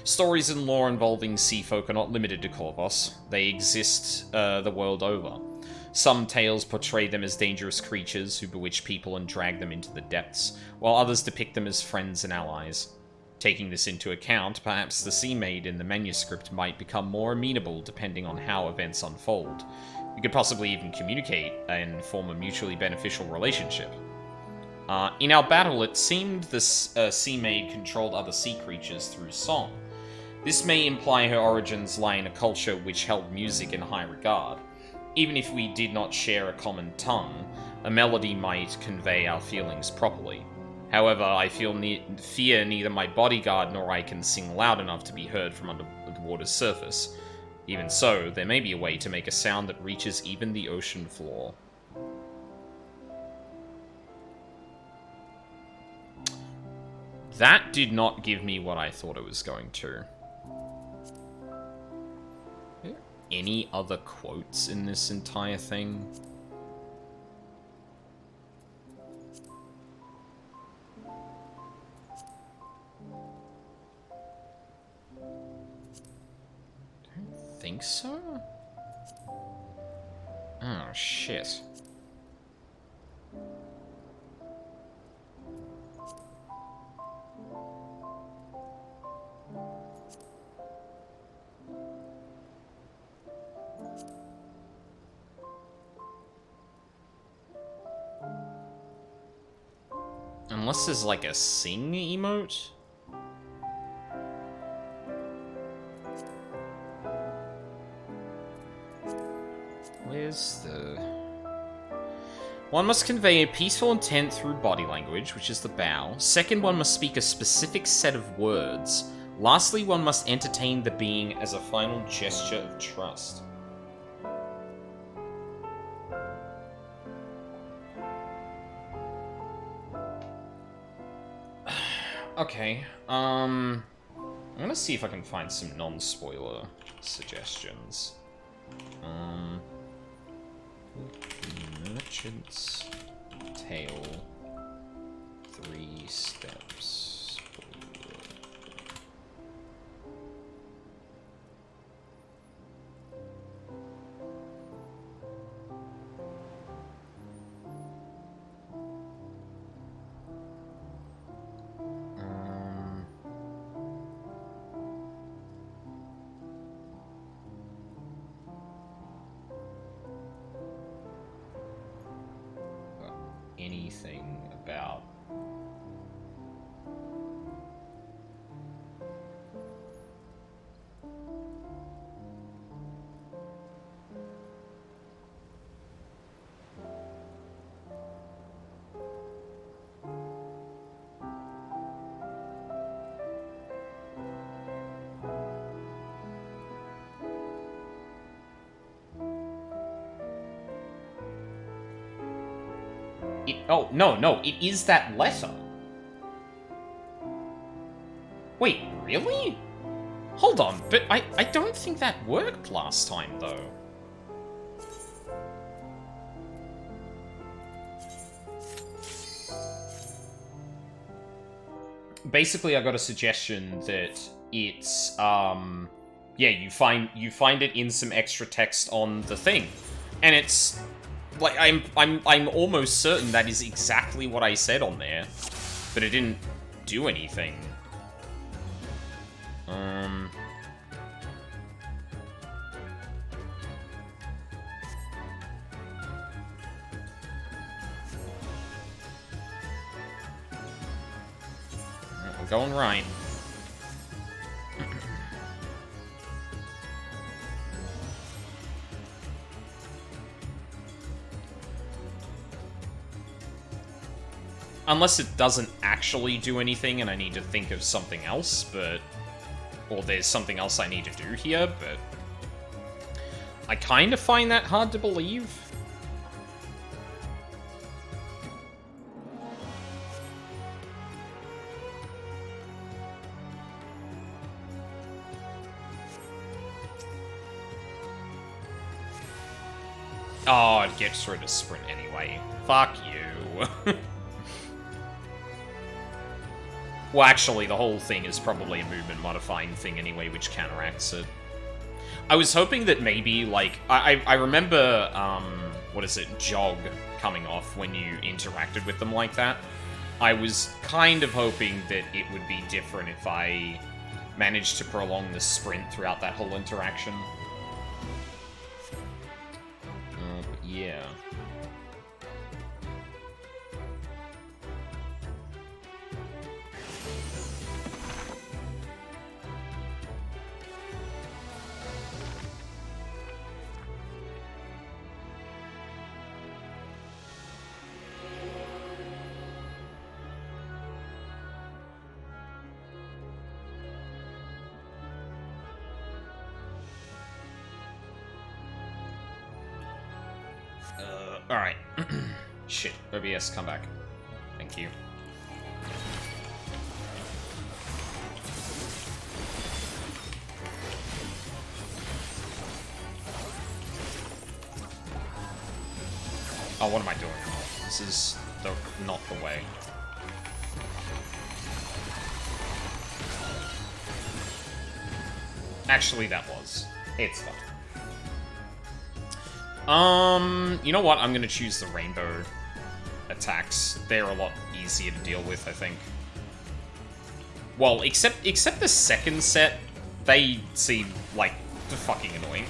Stories and lore involving sea folk are not limited to Corvus. They exist the world over. Some tales portray them as dangerous creatures who bewitch people and drag them into the depths, while others depict them as friends and allies. Taking this into account, perhaps the Sea Maid in the manuscript might become more amenable depending on how events unfold. We could possibly even communicate and form a mutually beneficial relationship. In our battle, it seemed the Sea Maid controlled other sea creatures through song. This may imply her origins lie in a culture which held music in high regard. Even if we did not share a common tongue, a melody might convey our feelings properly. However, I fear neither my bodyguard nor I can sing loud enough to be heard from under the water's surface. Even so, there may be a way to make a sound that reaches even the ocean floor. That did not give me what I thought it was going to. Any other quotes in this entire thing? Don't think so. Oh, shit. Unless there's like a sing emote? Where's the... One must convey a peaceful intent through body language, which is the bow. Second, one must speak a specific set of words. Lastly, one must entertain the being as a final gesture of trust. Okay, I'm gonna see if I can find some non-spoiler suggestions. Merchant's Tale, 3 steps forward. Anything about it? Oh, no, it is that letter. Wait, really? Hold on, but I don't think that worked last time, though. Basically, I got a suggestion that it's, yeah, you find it in some extra text on the thing. And it's... like, I'm almost certain that is exactly what I said on there, but it didn't do anything. We're going right. Unless it doesn't actually do anything and I need to think of something else, but... or there's something else I need to do here, but... I kind of find that hard to believe. Oh, it gets through the sprint anyway. Fuck you. Well, actually, the whole thing is probably a movement-modifying thing anyway, which counteracts it. I was hoping that maybe, like... I remember, what is it, jog coming off when you interacted with them like that. I was kind of hoping that it would be different if I managed to prolong the sprint throughout that whole interaction. But yeah. Alright. Shit. OBS, come back. Thank you. Oh, what am I doing? This is not the way. Actually, that was. It's fine. You know what? I'm gonna choose the rainbow attacks. They're a lot easier to deal with, I think. Well, except the second set, they seem like fucking annoying.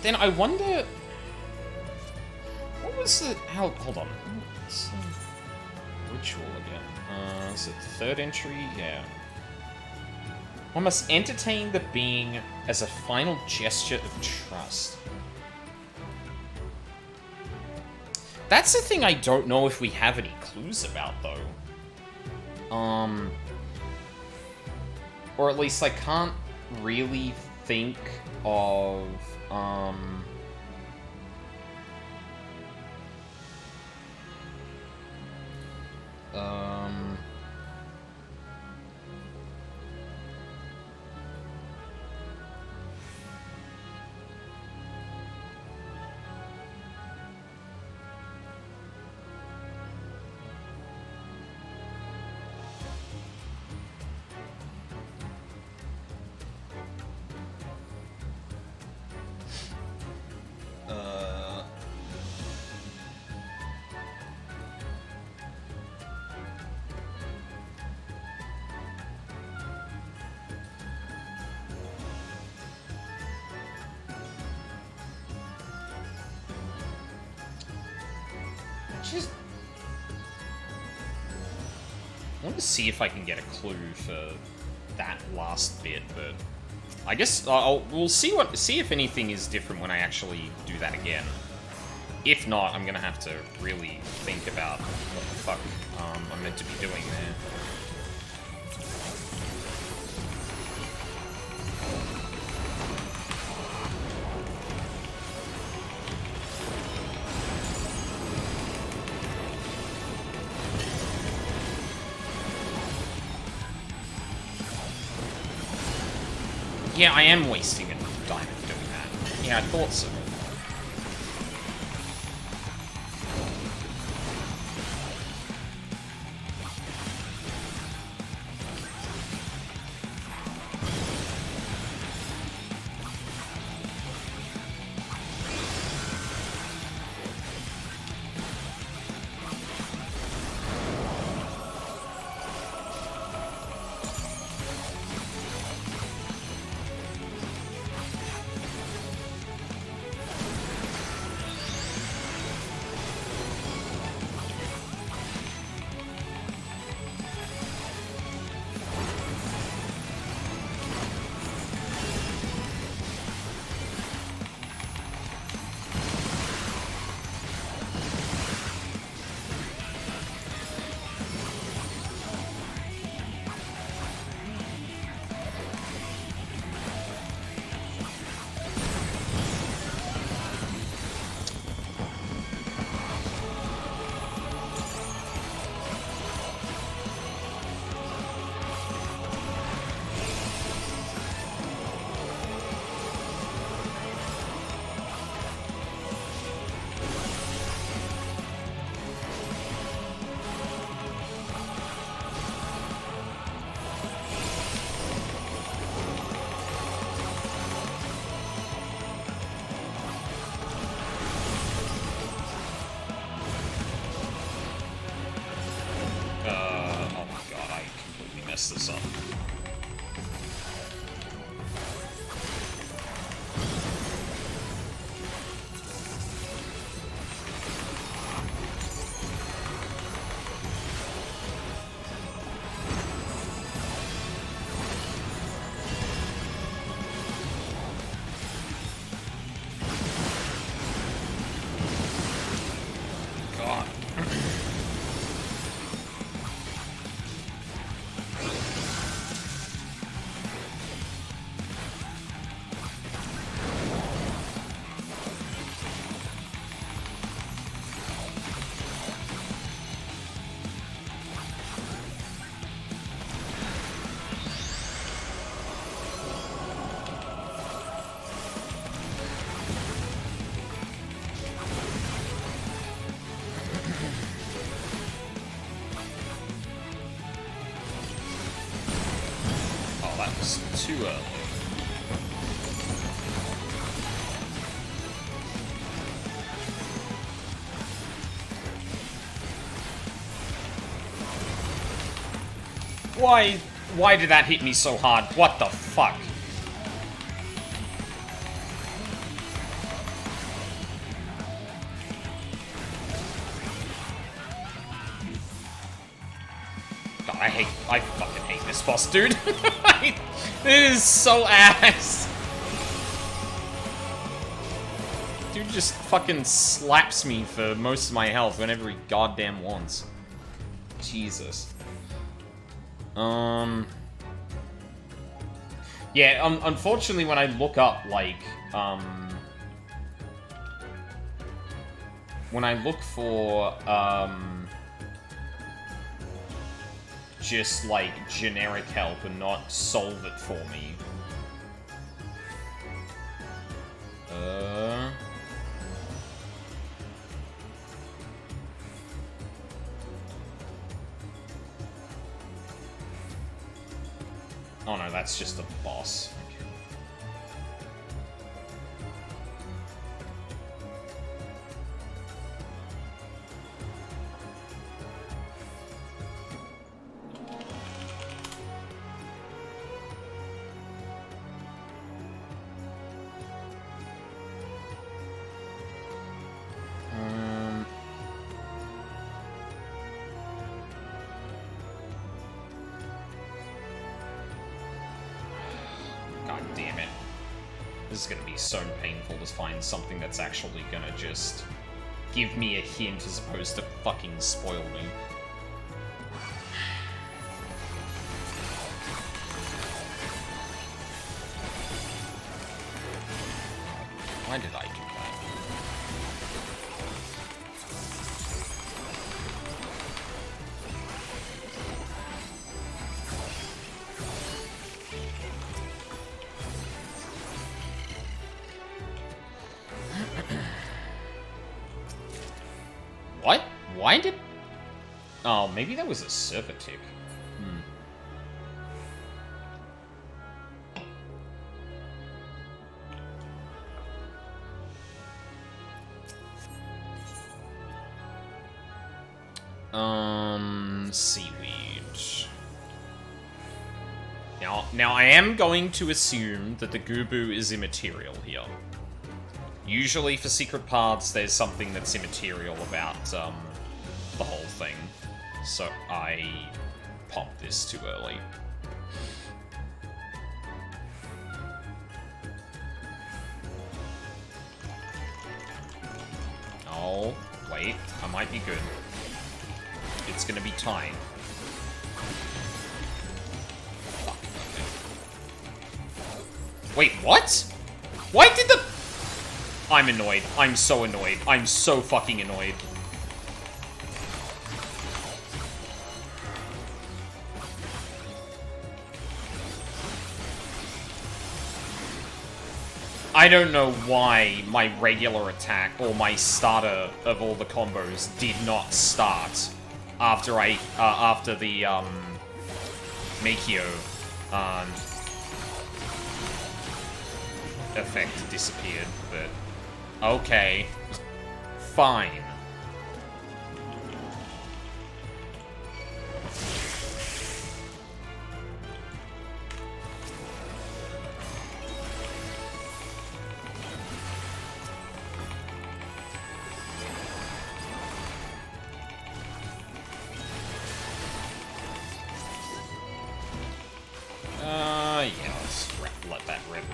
Then I wonder... What was the... How... Hold on. What's the ritual again? Is it the third entry? Yeah. One must entertain the being as a final gesture of trust. That's the thing I don't know if we have any clues about, though. Or at least I can't really think of, just... I want to see if I can get a clue for that last bit, but I guess we'll see if anything is different when I actually do that again. If not, I'm gonna have to really think about what the fuck I'm meant to be doing there. Yeah, I am wasting a diamond doing that. Yeah, I thought so. that was too early. Why did that hit me so hard? What the fuck? God, I fucking hate this boss, dude. This is so ass. Dude just fucking slaps me for most of my health whenever he goddamn wants. Jesus. Yeah, unfortunately when I look up, like, when I look for, just, like, generic help and not solve it for me. Oh no, that's just a boss. God damn it. This is gonna be so painful to find something that's actually gonna just give me a hint as opposed to fucking spoil me. Why did I do that? What? Why did... Oh, maybe that was a server tick. Seaweed. Now I am going to assume that the Gubu is immaterial here. Usually for secret paths, there's something that's immaterial about, the whole thing. So I popped this too early. Oh, wait, I might be good. It's gonna be time. Fuck. Wait, what? Why did the... I'm annoyed. I'm so annoyed. I'm so fucking annoyed. I don't know why my regular attack, or my starter of all the combos, did not start after after the, Meikyo, effect disappeared, but... Okay. Fine. Yeah, let's let that rip.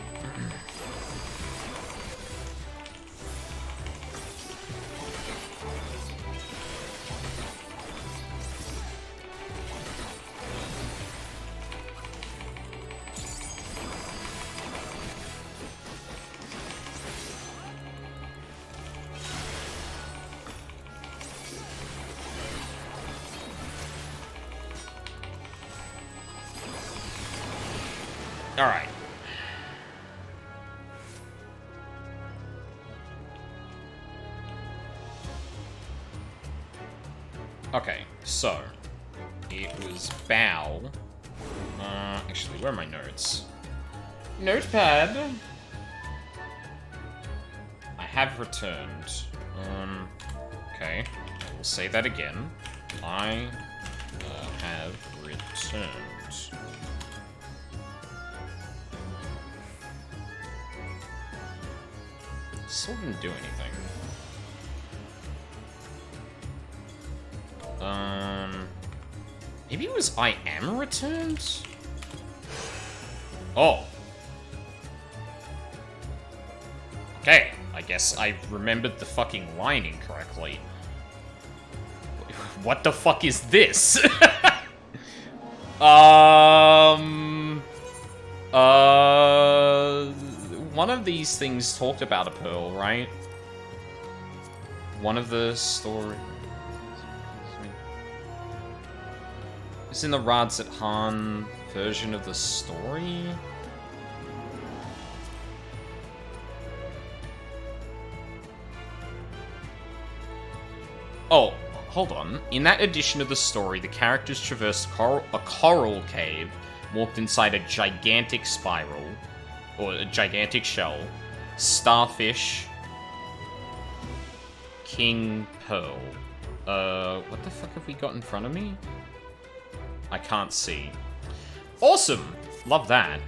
Alright. Okay, so it was bow. Actually, where are my notes? Notepad! I have returned. Okay. I will say that again. I have returned. Still didn't do anything. Maybe it was I am returned? Oh. Okay, I guess I remembered the fucking line incorrectly. What the fuck is this? One of these things talked about a pearl, right? One of the story... It's in the Rads at Han version of the story? Oh, hold on. In that edition of the story, the characters traversed a coral cave, walked inside a gigantic spiral, or a gigantic shell, starfish, king pearl. What the fuck have we got in front of me? I can't see. Awesome! Love that.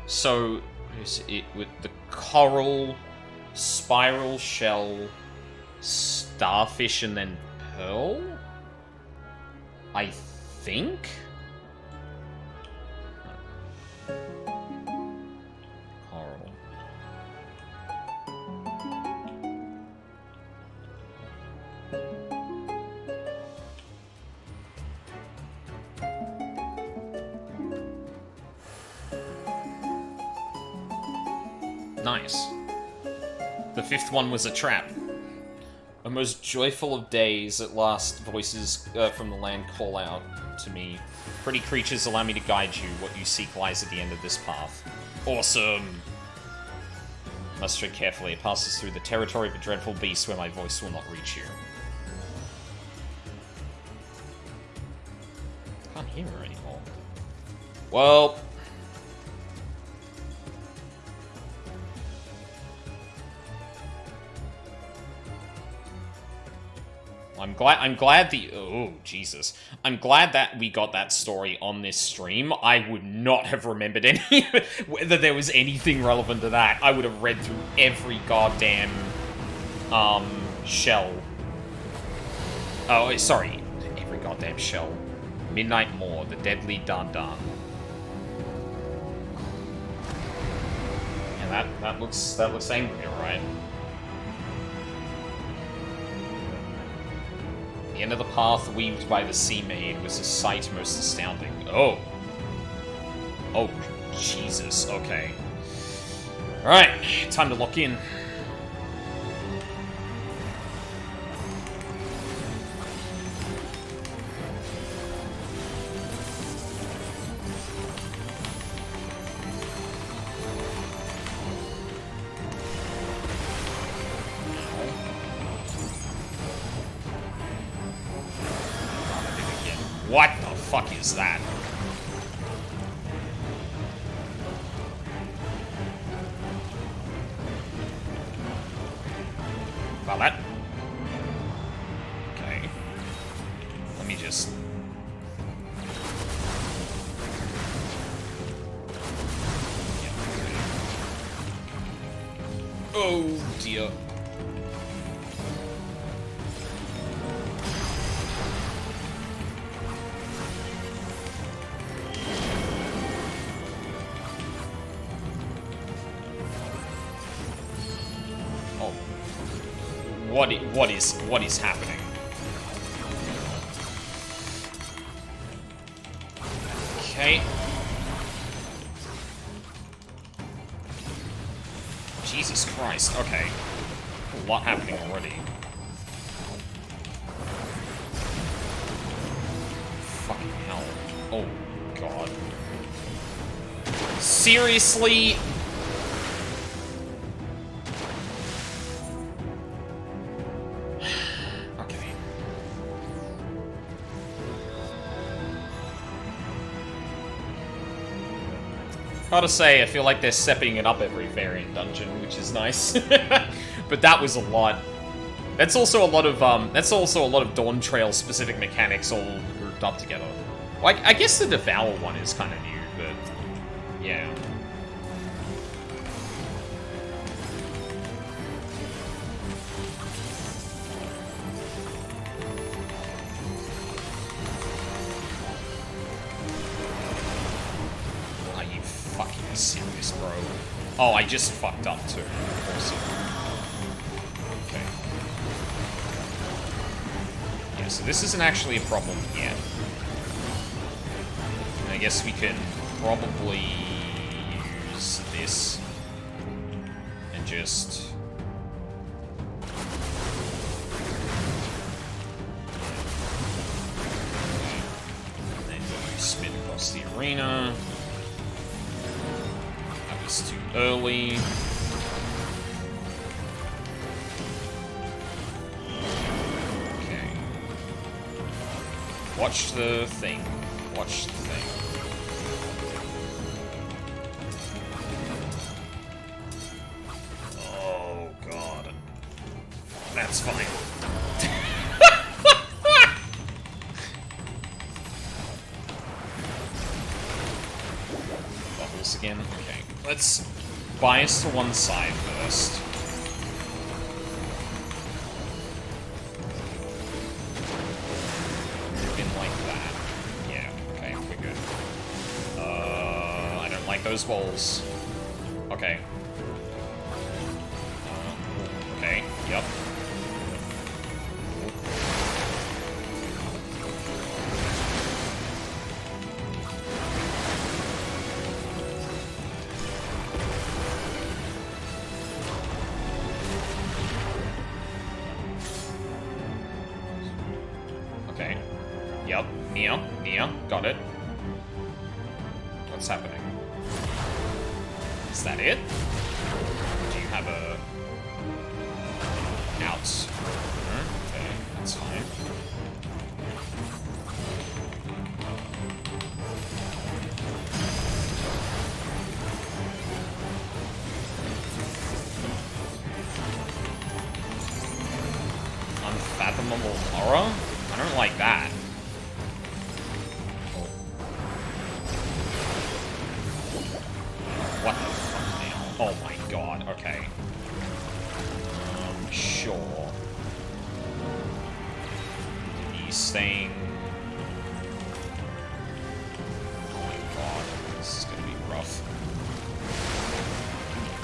So, is it with the coral, spiral shell, starfish, and then pearl? I think? Coral. Nice. The fifth one was a trap. A most joyful of days, at last, voices from the land call out to me. Pretty creatures, allow me to guide you. What you seek lies at the end of this path. Awesome! Must tread carefully. It passes through the territory of a dreadful beast where my voice will not reach you. Can't hear her anymore. Well... I'm glad the... Oh, Jesus. I'm glad that we got that story on this stream. I would not have remembered any... whether there was anything relevant to that. I would have read through every goddamn... shell. Oh, sorry. Every goddamn shell. Midnight Moor, the Deadly Dun-Dun. Yeah, that looks angry, alright. The end of the path weaved by the Sea Maid was a sight most astounding. Oh. Oh, Jesus. Okay. Alright, time to lock in. What the fuck is that? About that? Okay. Let me just... Oh, dear. What is happening? Okay. Jesus Christ, okay. A lot happening already. Fucking hell. Oh, God. Seriously? Gotta say, I feel like they're stepping it up every variant dungeon, which is nice. But that was a lot. That's also a lot of Dawn Trail specific mechanics all grouped up together. Like, I guess the Devour one is kind of new, but yeah. Are you fucking serious, bro? Oh, I just fucked up too. Awesome. Okay. Yeah, so this isn't actually a problem yet. I guess we can probably use this and just... And then you spin across the arena. That was too early. Okay. Watch the thing. Watch the thing. That's fine. Bubbles again. Okay, let's bias to one side first. Move in like that. Yeah, okay, we're good. I don't like those balls. Okay. Okay, yep. Okay. Yep. Nia. Got it. What's happening? Is that it? Do you have a... out? Okay, that's fine. Unfathomable horror? I don't like that. What the fuck now? Oh my god, okay. Sure. He's staying... Oh my god, this is gonna be rough.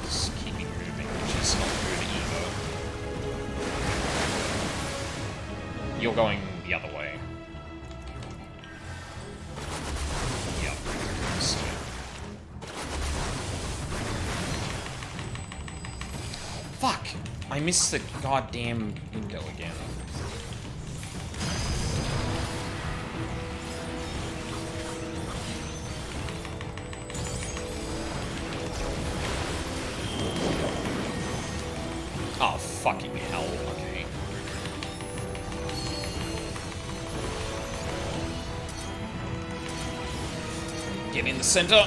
Just keeping moving, which is not good either. You're going the other way. Yep. So. Fuck! I missed the goddamn window again. Oh, fucking hell. Okay. Get in the center.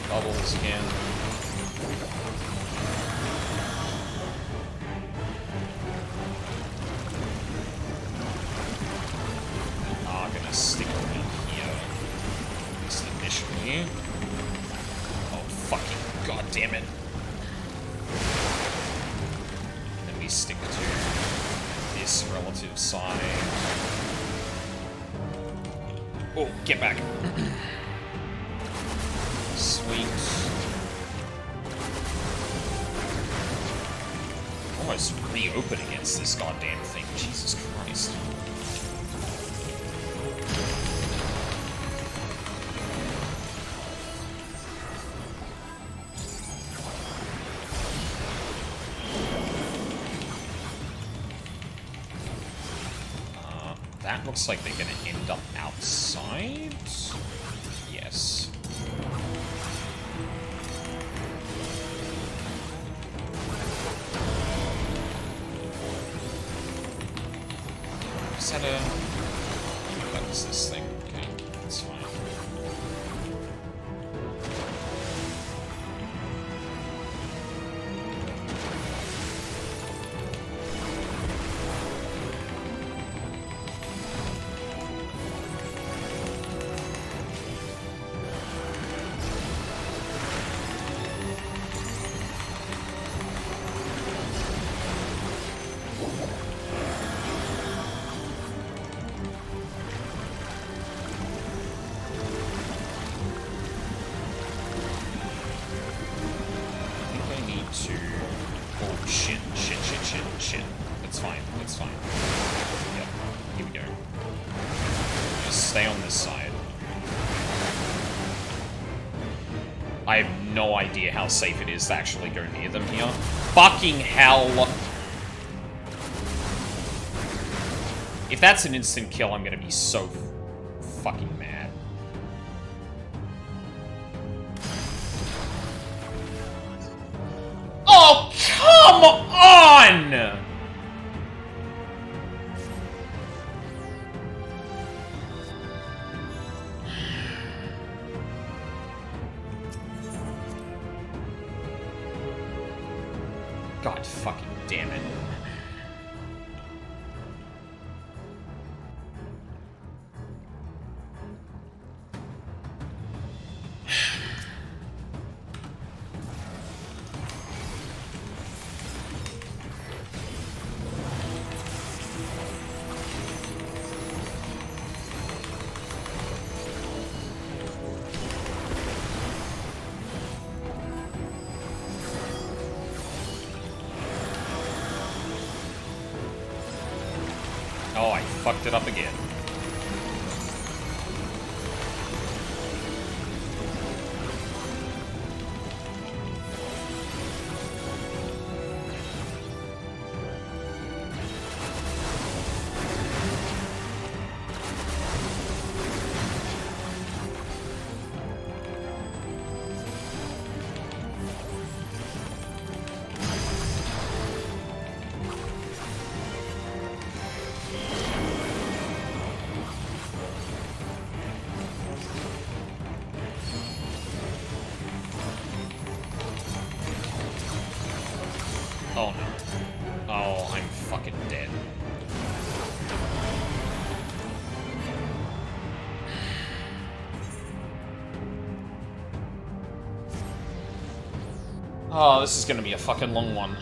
Bubbles again. I'm gonna stick around here. At least initially. Oh, fucking goddamn it. Then we stick to this relative side. Oh, get back. Sweet. Almost reopen against this goddamn thing. Jesus Christ. that looks like they're gonna end up outside. Yes. Is that a... What is this thing? Okay, that's fine. Shit. It's fine. Yep. Here we go. Just stay on this side. I have no idea how safe it is to actually go near them here. Fucking hell! If that's an instant kill, I'm gonna be so fucking mad. Oh, come on! God fucking damn it. Oh, I fucked it up again. Oh no. Oh, I'm fucking dead. Oh, this is gonna be a fucking long one.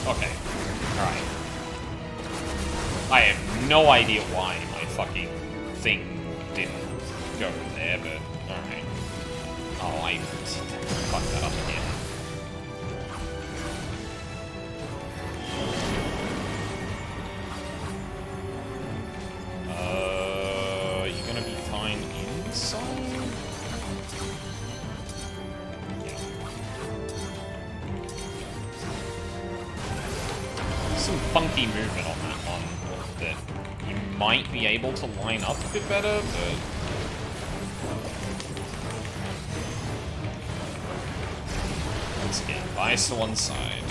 Okay. Alright. I have no idea why my fucking thing didn't go there, but alright. Oh, I fucked that up again. You gonna be fine inside? Some funky movement on that one that you might be able to line up a bit better, but... Once again, bias to one side.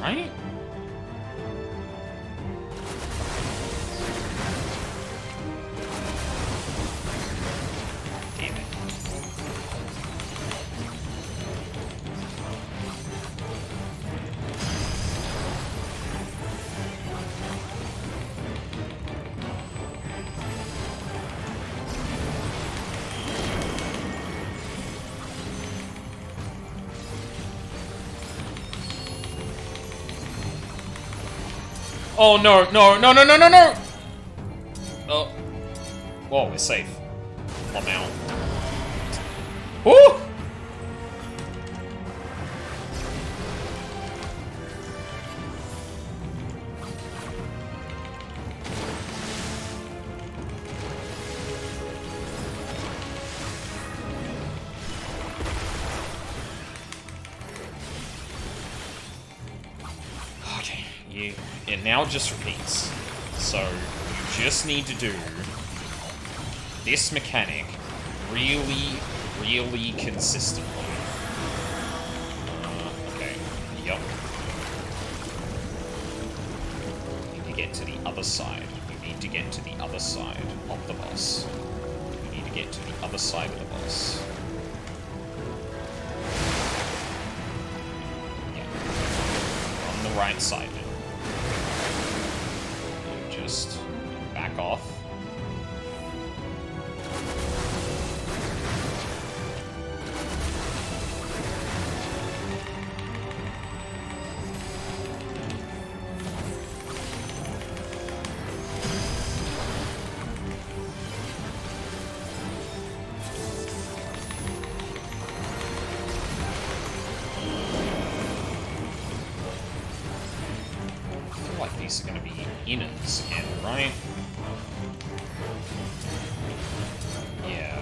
Right? Damn it. Oh no, no, no, no, no, no, no! Oh. Whoa, we're safe. Come on now. Woo! Okay, it now just repeats. So, you just need to do this mechanic really, really consistently. Okay, yep. You need to get to the other side. You need to get to the other side of the boss. You need to get to the other side of the boss. Yeah. On the right side now. You just back off. These are going to be innards again, right? Yeah.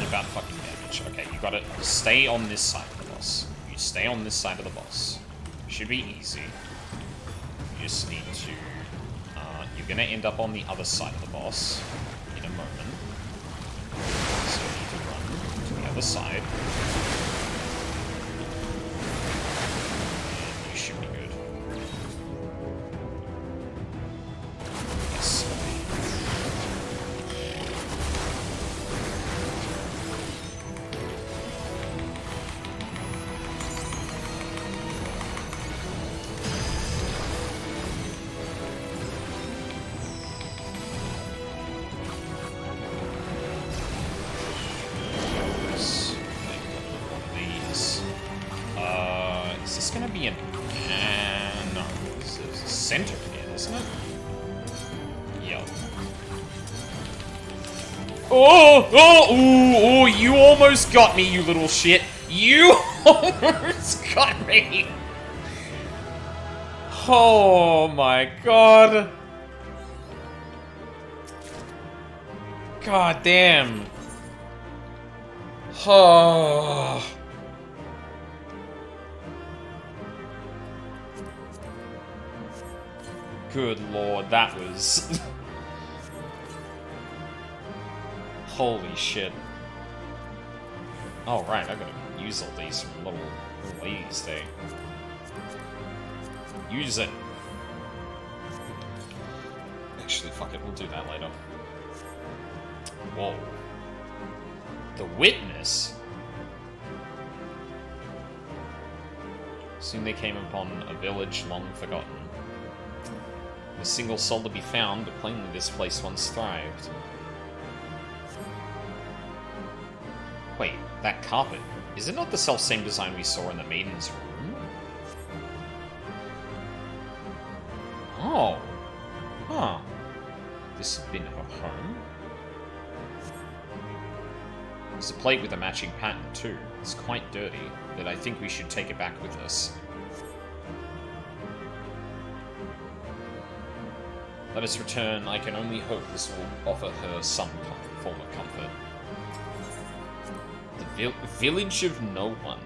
About fucking damage. Okay, you gotta stay on this side of the boss. You stay on this side of the boss. Should be easy. You just need to... you're gonna end up on the other side of the boss in a moment. So you need to run to the other side. And you should be good. Yes. Is this gonna be an... no, this is a center again, isn't it? Yep. Oh! Oh! Ooh! Oh! You almost got me, you little shit! You almost got me! Oh my god! God damn! Oh... Good lord, that was... Holy shit. Oh, right, I gotta use all these little ladies there. Use it. Actually, fuck it, we'll do that later. Whoa. The Witness? Soon they came upon a village long forgotten. A single soul to be found, but plainly this place once thrived. Wait, that carpet. Is it not the self-same design we saw in the Maiden's room? Oh. Huh. This had been her home? There's a plate with a matching pattern, too. It's quite dirty, but I think we should take it back with us. Let us return. I can only hope this will offer her some form of comfort. The village of no one.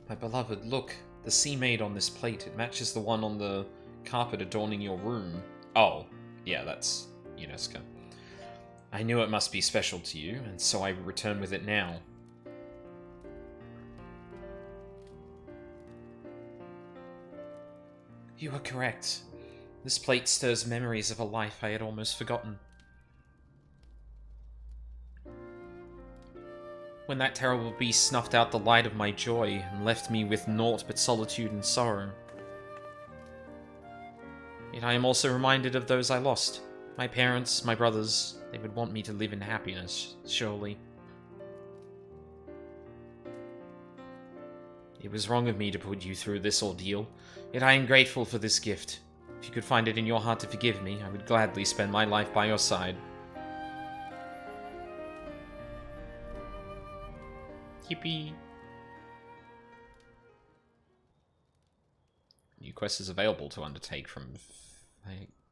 My beloved, look. The sea maid on this plate. It matches the one on the carpet adorning your room. Oh, yeah, that's UNESCO. I knew it must be special to you, and so I return with it now. You are correct. This plate stirs memories of a life I had almost forgotten. When that terrible beast snuffed out the light of my joy and left me with naught but solitude and sorrow. Yet I am also reminded of those I lost. My parents, my brothers, they would want me to live in happiness, surely. It was wrong of me to put you through this ordeal, yet I am grateful for this gift. If you could find it in your heart to forgive me, I would gladly spend my life by your side. Yippee! New quest is available to undertake from...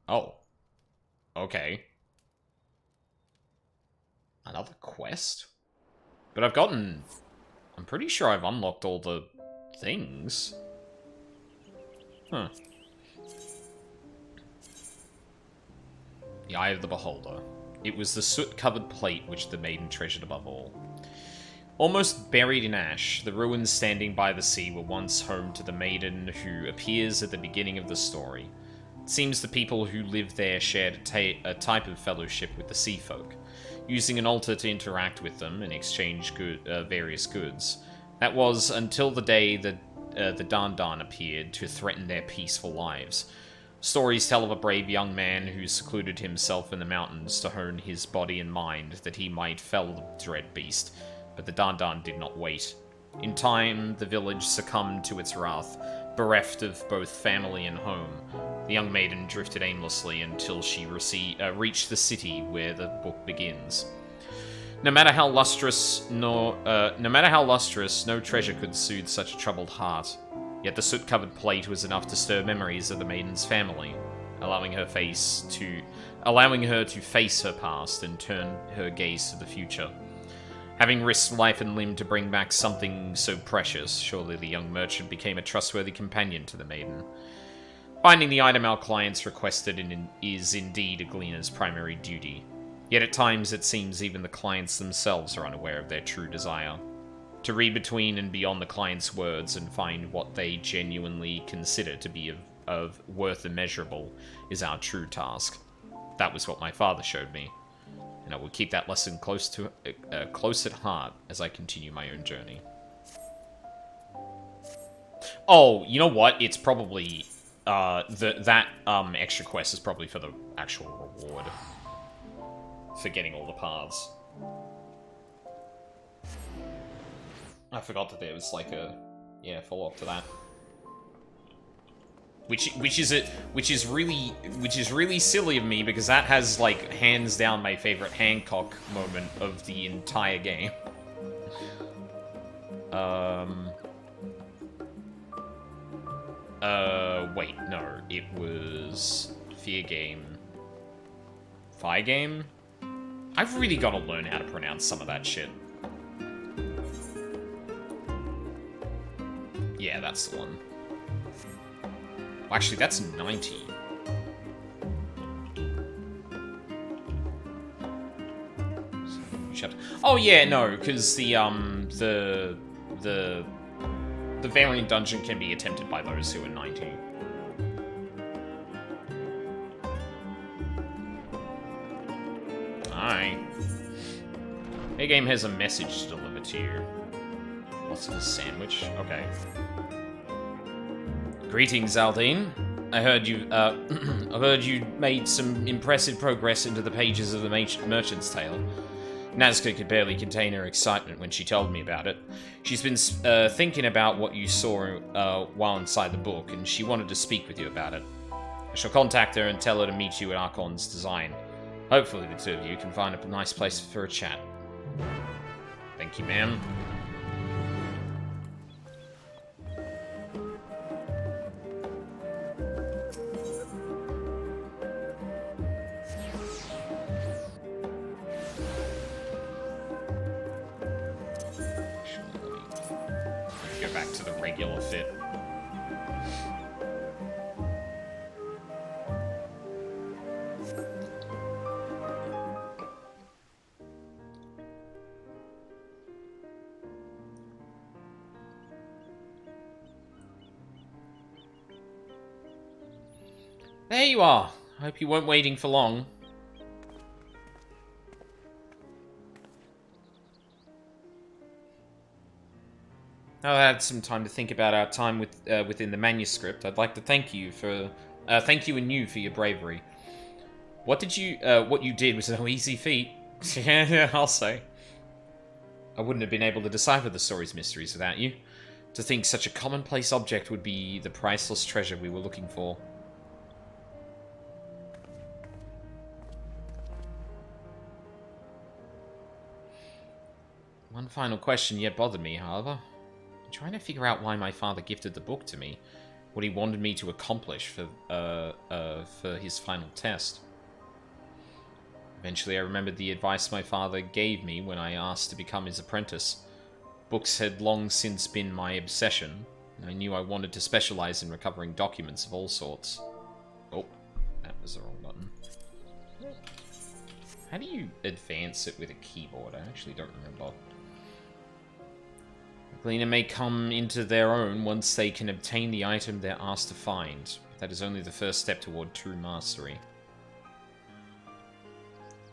Oh. Okay. Another quest? But I've gotten... I'm pretty sure I've unlocked all the things. Huh. The Eye of the Beholder. It was the soot-covered plate which the maiden treasured above all. Almost buried in ash, the ruins standing by the sea were once home to the maiden who appears at the beginning of the story. It seems the people who lived there shared a type of fellowship with the sea folk, using an altar to interact with them and exchange various goods. That was until the day that the Dandan appeared to threaten their peaceful lives. Stories tell of a brave young man who secluded himself in the mountains to hone his body and mind that he might fell the dread beast. But the Dandan did not wait. In time, the village succumbed to its wrath, bereft of both family and home. The young maiden drifted aimlessly until she reached the city where the book begins. No matter how lustrous, no treasure could soothe such a troubled heart. Yet the soot-covered plate was enough to stir memories of the maiden's family, allowing her to face her past and turn her gaze to the future. Having risked life and limb to bring back something so precious, surely the young merchant became a trustworthy companion to the maiden. Finding the item our clients requested is indeed a gleaner's primary duty. Yet at times it seems even the clients themselves are unaware of their true desire. To read between and beyond the client's words and find what they genuinely consider to be of worth immeasurable is our true task. That was what my father showed me. And I will keep that lesson close at heart as I continue my own journey. Oh, you know what? It's probably that extra quest is probably for the actual reward for getting all the paths. I forgot that there was like a follow-up to that. Which is really silly of me because that has like hands down my favorite Hancock moment of the entire game. Wait, no, it was Fear Game. Fire Game? I've really got to learn how to pronounce some of that shit. Yeah, that's the one. Actually, that's 90. Oh yeah, no, because the variant dungeon can be attempted by those who are 90. Alright. Your game has a message to deliver to you. What's in a sandwich? Okay. Greetings, Aldine. I heard you, I heard you made some impressive progress into the pages of the Merchant's Tale. Nazca could barely contain her excitement when she told me about it. She's been thinking about what you saw while inside the book, and she wanted to speak with you about it. I shall contact her and tell her to meet you at Archon's design. Hopefully the two of you can find a nice place for a chat. Thank you, ma'am. Go back to the regular fit. There you are. I hope you weren't waiting for long. Now I had some time to think about our time within the manuscript. I'd like to thank you for your bravery. What you did was no easy feat. Yeah, I'll say. I wouldn't have been able to decipher the story's mysteries without you. To think such a commonplace object would be the priceless treasure we were looking for. One final question yet bothered me, however. I'm trying to figure out why my father gifted the book to me. What he wanted me to accomplish for his final test. Eventually, I remembered the advice my father gave me when I asked to become his apprentice. Books had long since been my obsession, and I knew I wanted to specialize in recovering documents of all sorts. Oh, that was the wrong button. How do you advance it with a keyboard? I actually don't remember. The cleaner may come into their own once they can obtain the item they're asked to find. That is only the first step toward true mastery.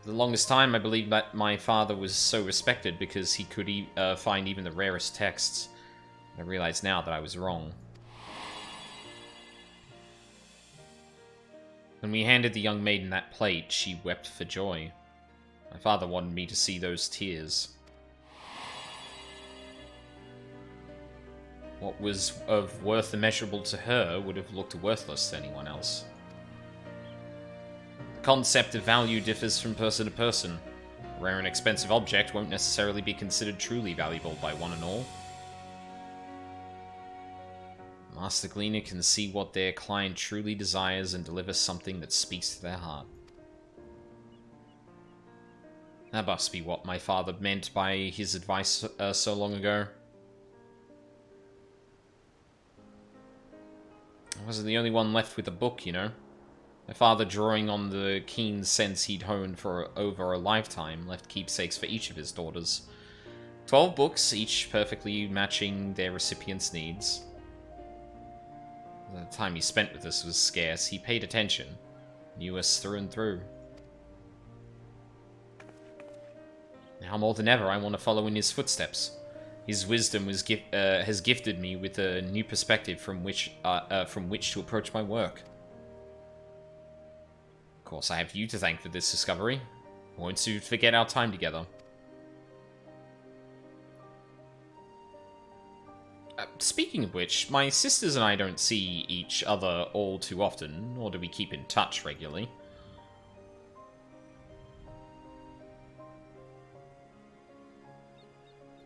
For the longest time, I believed that my father was so respected because he could find even the rarest texts. I realize now that I was wrong. When we handed the young maiden that plate, she wept for joy. My father wanted me to see those tears. What was of worth immeasurable to her would have looked worthless to anyone else. The concept of value differs from person to person. A rare and expensive object won't necessarily be considered truly valuable by one and all. Master Gleaner can see what their client truly desires and deliver something that speaks to their heart. That must be what my father meant by his advice so long ago. I wasn't the only one left with a book, you know. My father, drawing on the keen sense he'd honed for over a lifetime, left keepsakes for each of his daughters. 12 books, each perfectly matching their recipients' needs. The time he spent with us was scarce. He paid attention, knew us through and through. Now more than ever, I want to follow in his footsteps. His wisdom has gifted me with a new perspective from which to approach my work. Of course, I have you to thank for this discovery. I won't soon forget our time together. Speaking of which, my sisters and I don't see each other all too often, nor do we keep in touch regularly.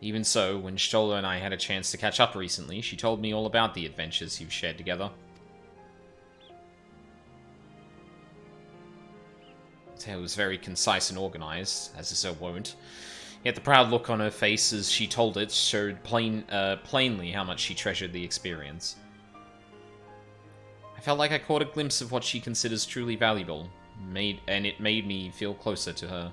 Even so, when Stola and I had a chance to catch up recently, she told me all about the adventures you've shared together. The tale was very concise and organized, as is her wont. Yet the proud look on her face as she told it showed plainly how much she treasured the experience. I felt like I caught a glimpse of what she considers truly valuable, and it made me feel closer to her.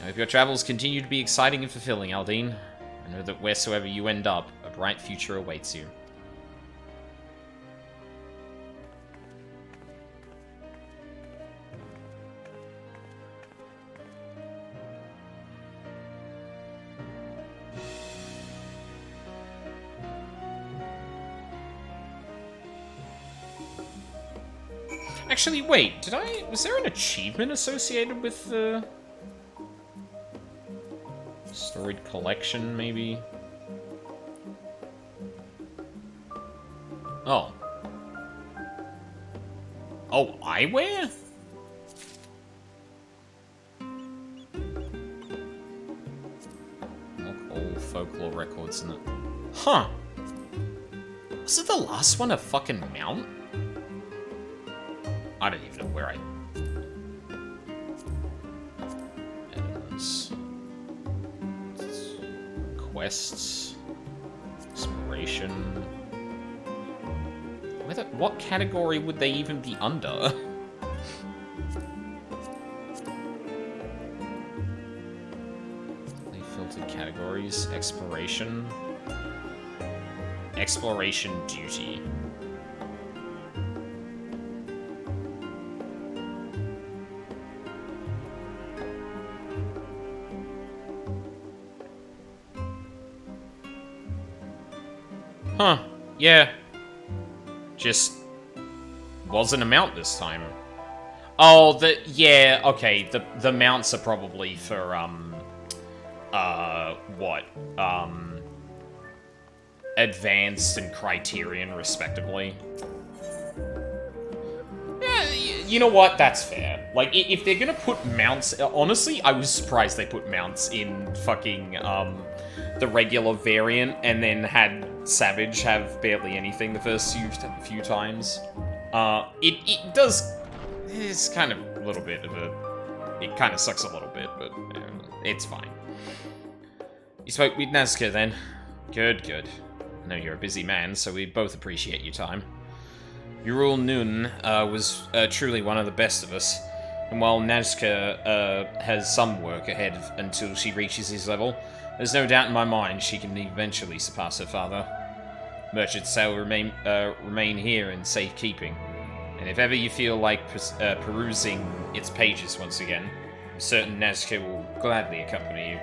I hope your travels continue to be exciting and fulfilling, Aldine. I know that wheresoever you end up, a bright future awaits you. Actually, wait, was there an achievement associated with the... Storied collection, maybe? Oh. Oh, eyewear? Look, all folklore records in it. Huh. Was it the last one a fucking mount? I don't even know where I... Quests. Inspiration. What category would they even be under? They filtered categories. Exploration. Exploration duty. Huh. Yeah. Just wasn't a mount this time. Oh, yeah, okay. The mounts are probably for what? Advanced and Criterion, respectively. Yeah, you know what? That's fair. Like, if they're gonna put mounts... Honestly, I was surprised they put mounts in fucking, the regular variant, and then had Savage have barely anything the first few times. It does... It's kind of a little bit of a... It kind of sucks a little bit, but it's fine. You spoke with Nazca, then? Good, good. I know you're a busy man, so we both appreciate your time. Yrul Nun was truly one of the best of us, and while Nazca has some work ahead until she reaches his level, there's no doubt in my mind she can eventually surpass her father. Merchant Sail remain here in safekeeping, and if ever you feel like perusing its pages once again, I'm certain Nazca will gladly accompany you.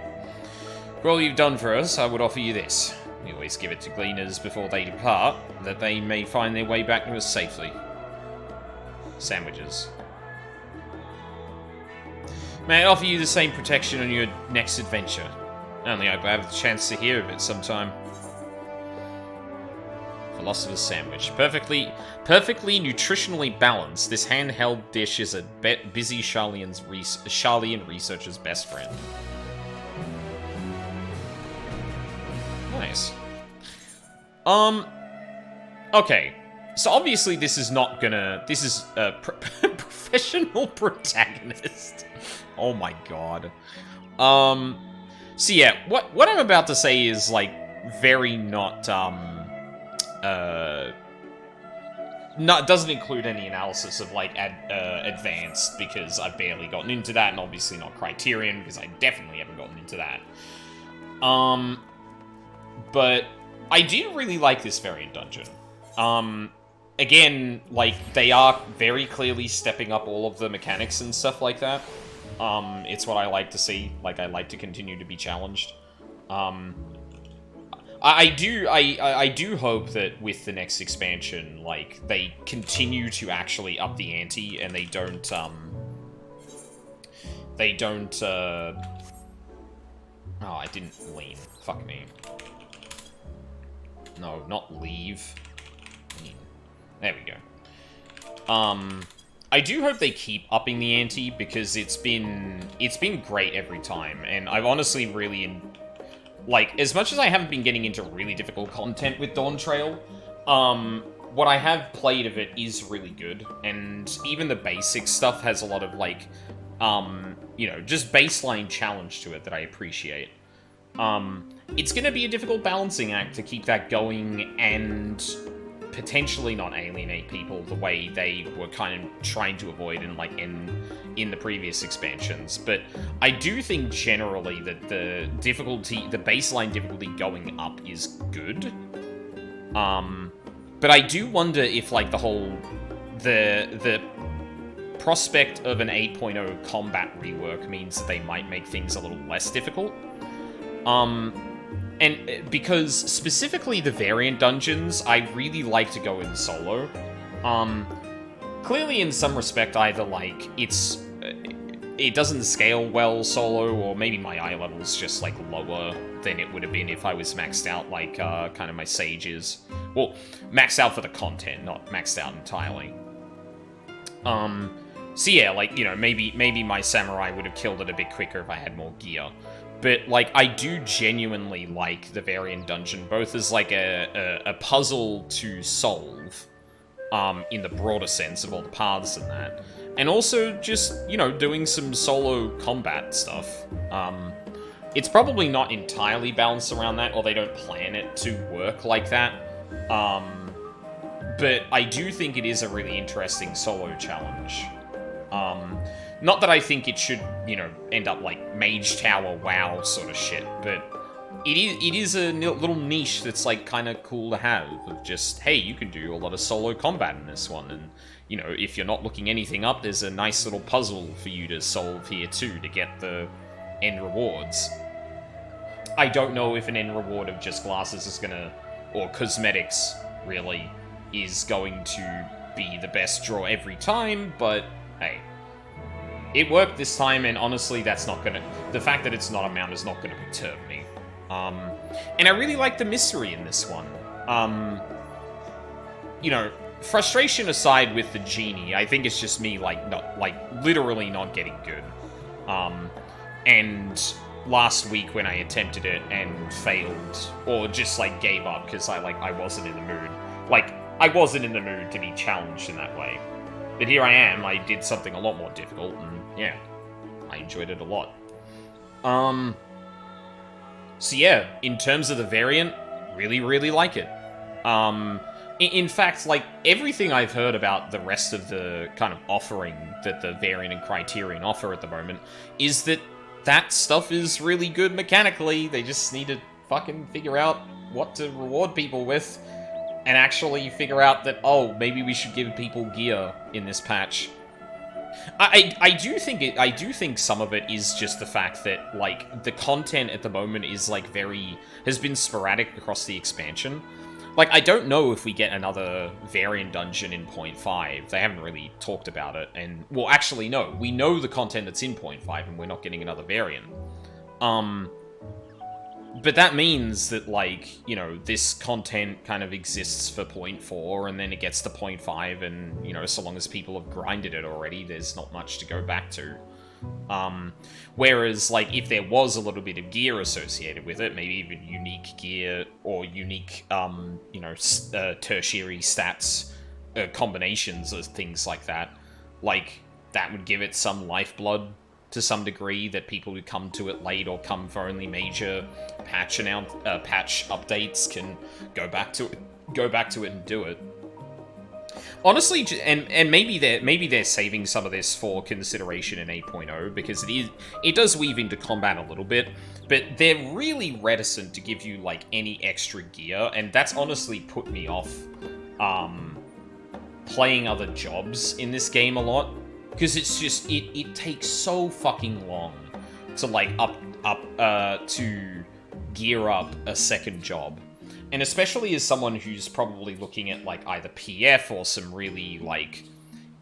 For all you've done for us, I would offer you this. We always give it to gleaners before they depart, that they may find their way back to us safely. Sandwiches. May I offer you the same protection on your next adventure? Only I hope I have the chance to hear of it sometime. Philosopher's Sandwich. Perfectly nutritionally balanced, this handheld dish is a busy Charlian researcher's best friend. Nice. Okay. So obviously this is not gonna... This is a professional protagonist. Oh my god. So yeah, what I'm about to say is, like, very not, doesn't include any analysis of, like, advanced, because I've barely gotten into that, and obviously not Criterion, because I definitely haven't gotten into that. But I do really like this variant dungeon. Again, like, they are very clearly stepping up all of the mechanics and stuff like that. It's what I like to see. Like, I like to continue to be challenged. I do hope that with the next expansion, like, they continue to actually up the ante, and they don't, oh, I didn't lean. Fuck me. No, not leave. Lean. There we go. I do hope they keep upping the ante, because it's been great every time, and I've honestly really, like, as much as I haven't been getting into really difficult content with Dawn Trail, what I have played of it is really good, and even the basic stuff has a lot of, like, you know, just baseline challenge to it that I appreciate. It's gonna be a difficult balancing act to keep that going and potentially not alienate people the way they were kind of trying to avoid in the previous expansions. But I do think generally that the baseline difficulty going up is good. But I do wonder if, like, the prospect of an 8.0 combat rework means that they might make things a little less difficult. And because specifically the variant dungeons, I really like to go in solo. clearly in some respect either, like, it doesn't scale well solo, or maybe my eye level's just, like, lower than it would have been if I was maxed out, like, kind of my sages. Well, maxed out for the content, not maxed out entirely. So yeah, like, you know, maybe my samurai would have killed it a bit quicker if I had more gear. But, like, I do genuinely like the Varian Dungeon, both as, like, a puzzle to solve, in the broader sense of all the paths and that. And also just, you know, doing some solo combat stuff. It's probably not entirely balanced around that, or they don't plan it to work like that. But I do think it is a really interesting solo challenge. Not that I think it should, you know, end up like Mage Tower WoW sort of shit, but it is a little niche that's, like, kind of cool to have, of just, hey, you can do a lot of solo combat in this one, and, you know, if you're not looking anything up, there's a nice little puzzle for you to solve here too, to get the end rewards. I don't know if an end reward of just glasses is gonna, or cosmetics, really, is going to be the best draw every time, but, hey. It worked this time, and honestly, that's not gonna... The fact that it's not a mount is not gonna perturb me. And I really like the mystery in this one. You know, frustration aside with the genie, I think it's just me, like, literally not getting good. And last week when I attempted it and failed, or just, like, gave up because I wasn't in the mood. Like, I wasn't in the mood to be challenged in that way. But here I am, I did something a lot more difficult, and yeah, I enjoyed it a lot. So yeah, in terms of the variant, really, really like it. In fact, like, everything I've heard about the rest of the kind of offering that the variant and Criterion offer at the moment is that stuff is really good mechanically. They just need to fucking figure out what to reward people with, and actually figure out that, oh, maybe we should give people gear in this patch. I do think some of it is just the fact that, like, the content at the moment is, like, has been sporadic across the expansion. Like, I don't know if we get another variant dungeon in 0.5. They haven't really talked about it, and, well, actually, no. We know the content that's in 0.5, and we're not getting another variant. But that means that, like, you know, this content kind of exists for 0.4, and then it gets to 0.5, and, you know, so long as people have grinded it already, there's not much to go back to. Whereas, like, if there was a little bit of gear associated with it, maybe even unique gear, or unique, you know, tertiary stats, combinations of things like that, like, that would give it some lifeblood to some degree, that people who come to it late or come for only major patch updates can go back to it and do it. Honestly, and maybe they're saving some of this for consideration in 8.0, because it does weave into combat a little bit, but they're really reticent to give you, like, any extra gear, and that's honestly put me off playing other jobs in this game a lot. Because it's just, it takes so fucking long to, like, to gear up a second job. And especially as someone who's probably looking at, like, either PF or some really, like,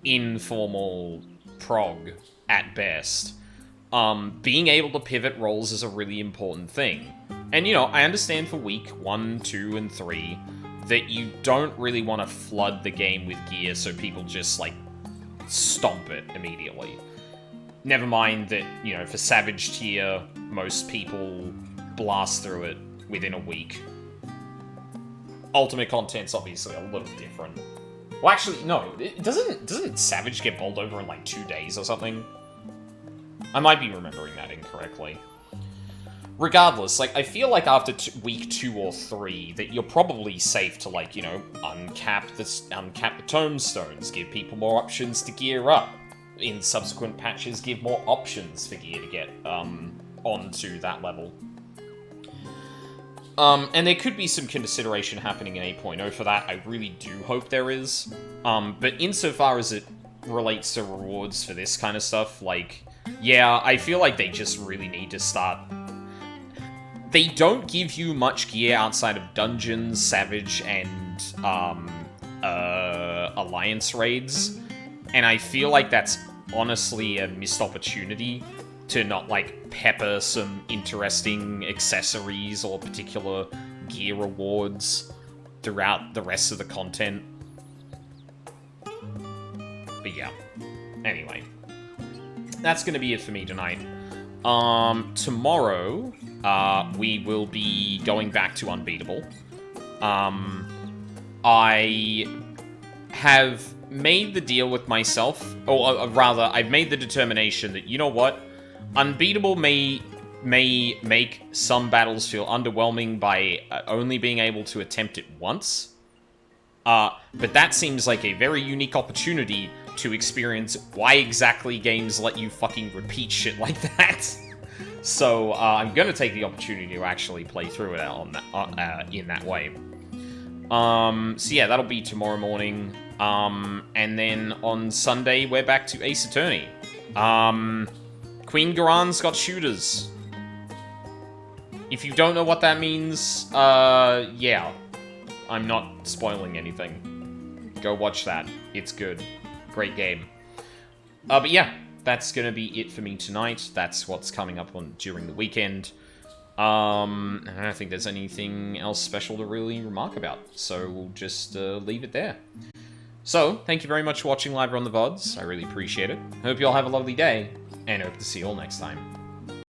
informal prog at best, being able to pivot roles is a really important thing. And, you know, I understand for week 1, 2, and 3 that you don't really want to flood the game with gear so people just, like, stomp it immediately. Never mind that, you know, for Savage tier, most people blast through it within a week. Ultimate content's obviously a little different. Well, actually, no. Doesn't Savage get bowled over in, like, 2 days or something? I might be remembering that incorrectly. Regardless, like, I feel like after week 2 or 3 that you're probably safe to, like, you know, uncap the tombstones, give people more options to gear up. In subsequent patches, give more options for gear to get onto that level. And there could be some consideration happening in 8.0 for that. I really do hope there is. But insofar as it relates to rewards for this kind of stuff, like, yeah, I feel like they just really need to start... They don't give you much gear outside of dungeons, Savage, and Alliance raids. And I feel like that's honestly a missed opportunity to not, like, pepper some interesting accessories or particular gear rewards throughout the rest of the content. But yeah. Anyway. That's gonna be it for me tonight. Tomorrow, we will be going back to Unbeatable. I have made the deal with myself, or rather, I've made the determination that, you know what? Unbeatable may make some battles feel underwhelming by only being able to attempt it once. But that seems like a very unique opportunity to experience why exactly games let you fucking repeat shit like that. So, I'm gonna take the opportunity to actually play through it on that, in that way. So yeah, that'll be tomorrow morning. And then on Sunday, we're back to Ace Attorney. Queen Garan's got shooters. If you don't know what that means, yeah. I'm not spoiling anything. Go watch that. It's good. Great game. But yeah, that's gonna be it for me tonight. That's what's coming up during the weekend. I don't think there's anything else special to really remark about, so we'll just leave it there. So, thank you very much for watching live on the VODs. I really appreciate it. Hope you all have a lovely day, and hope to see you all next time.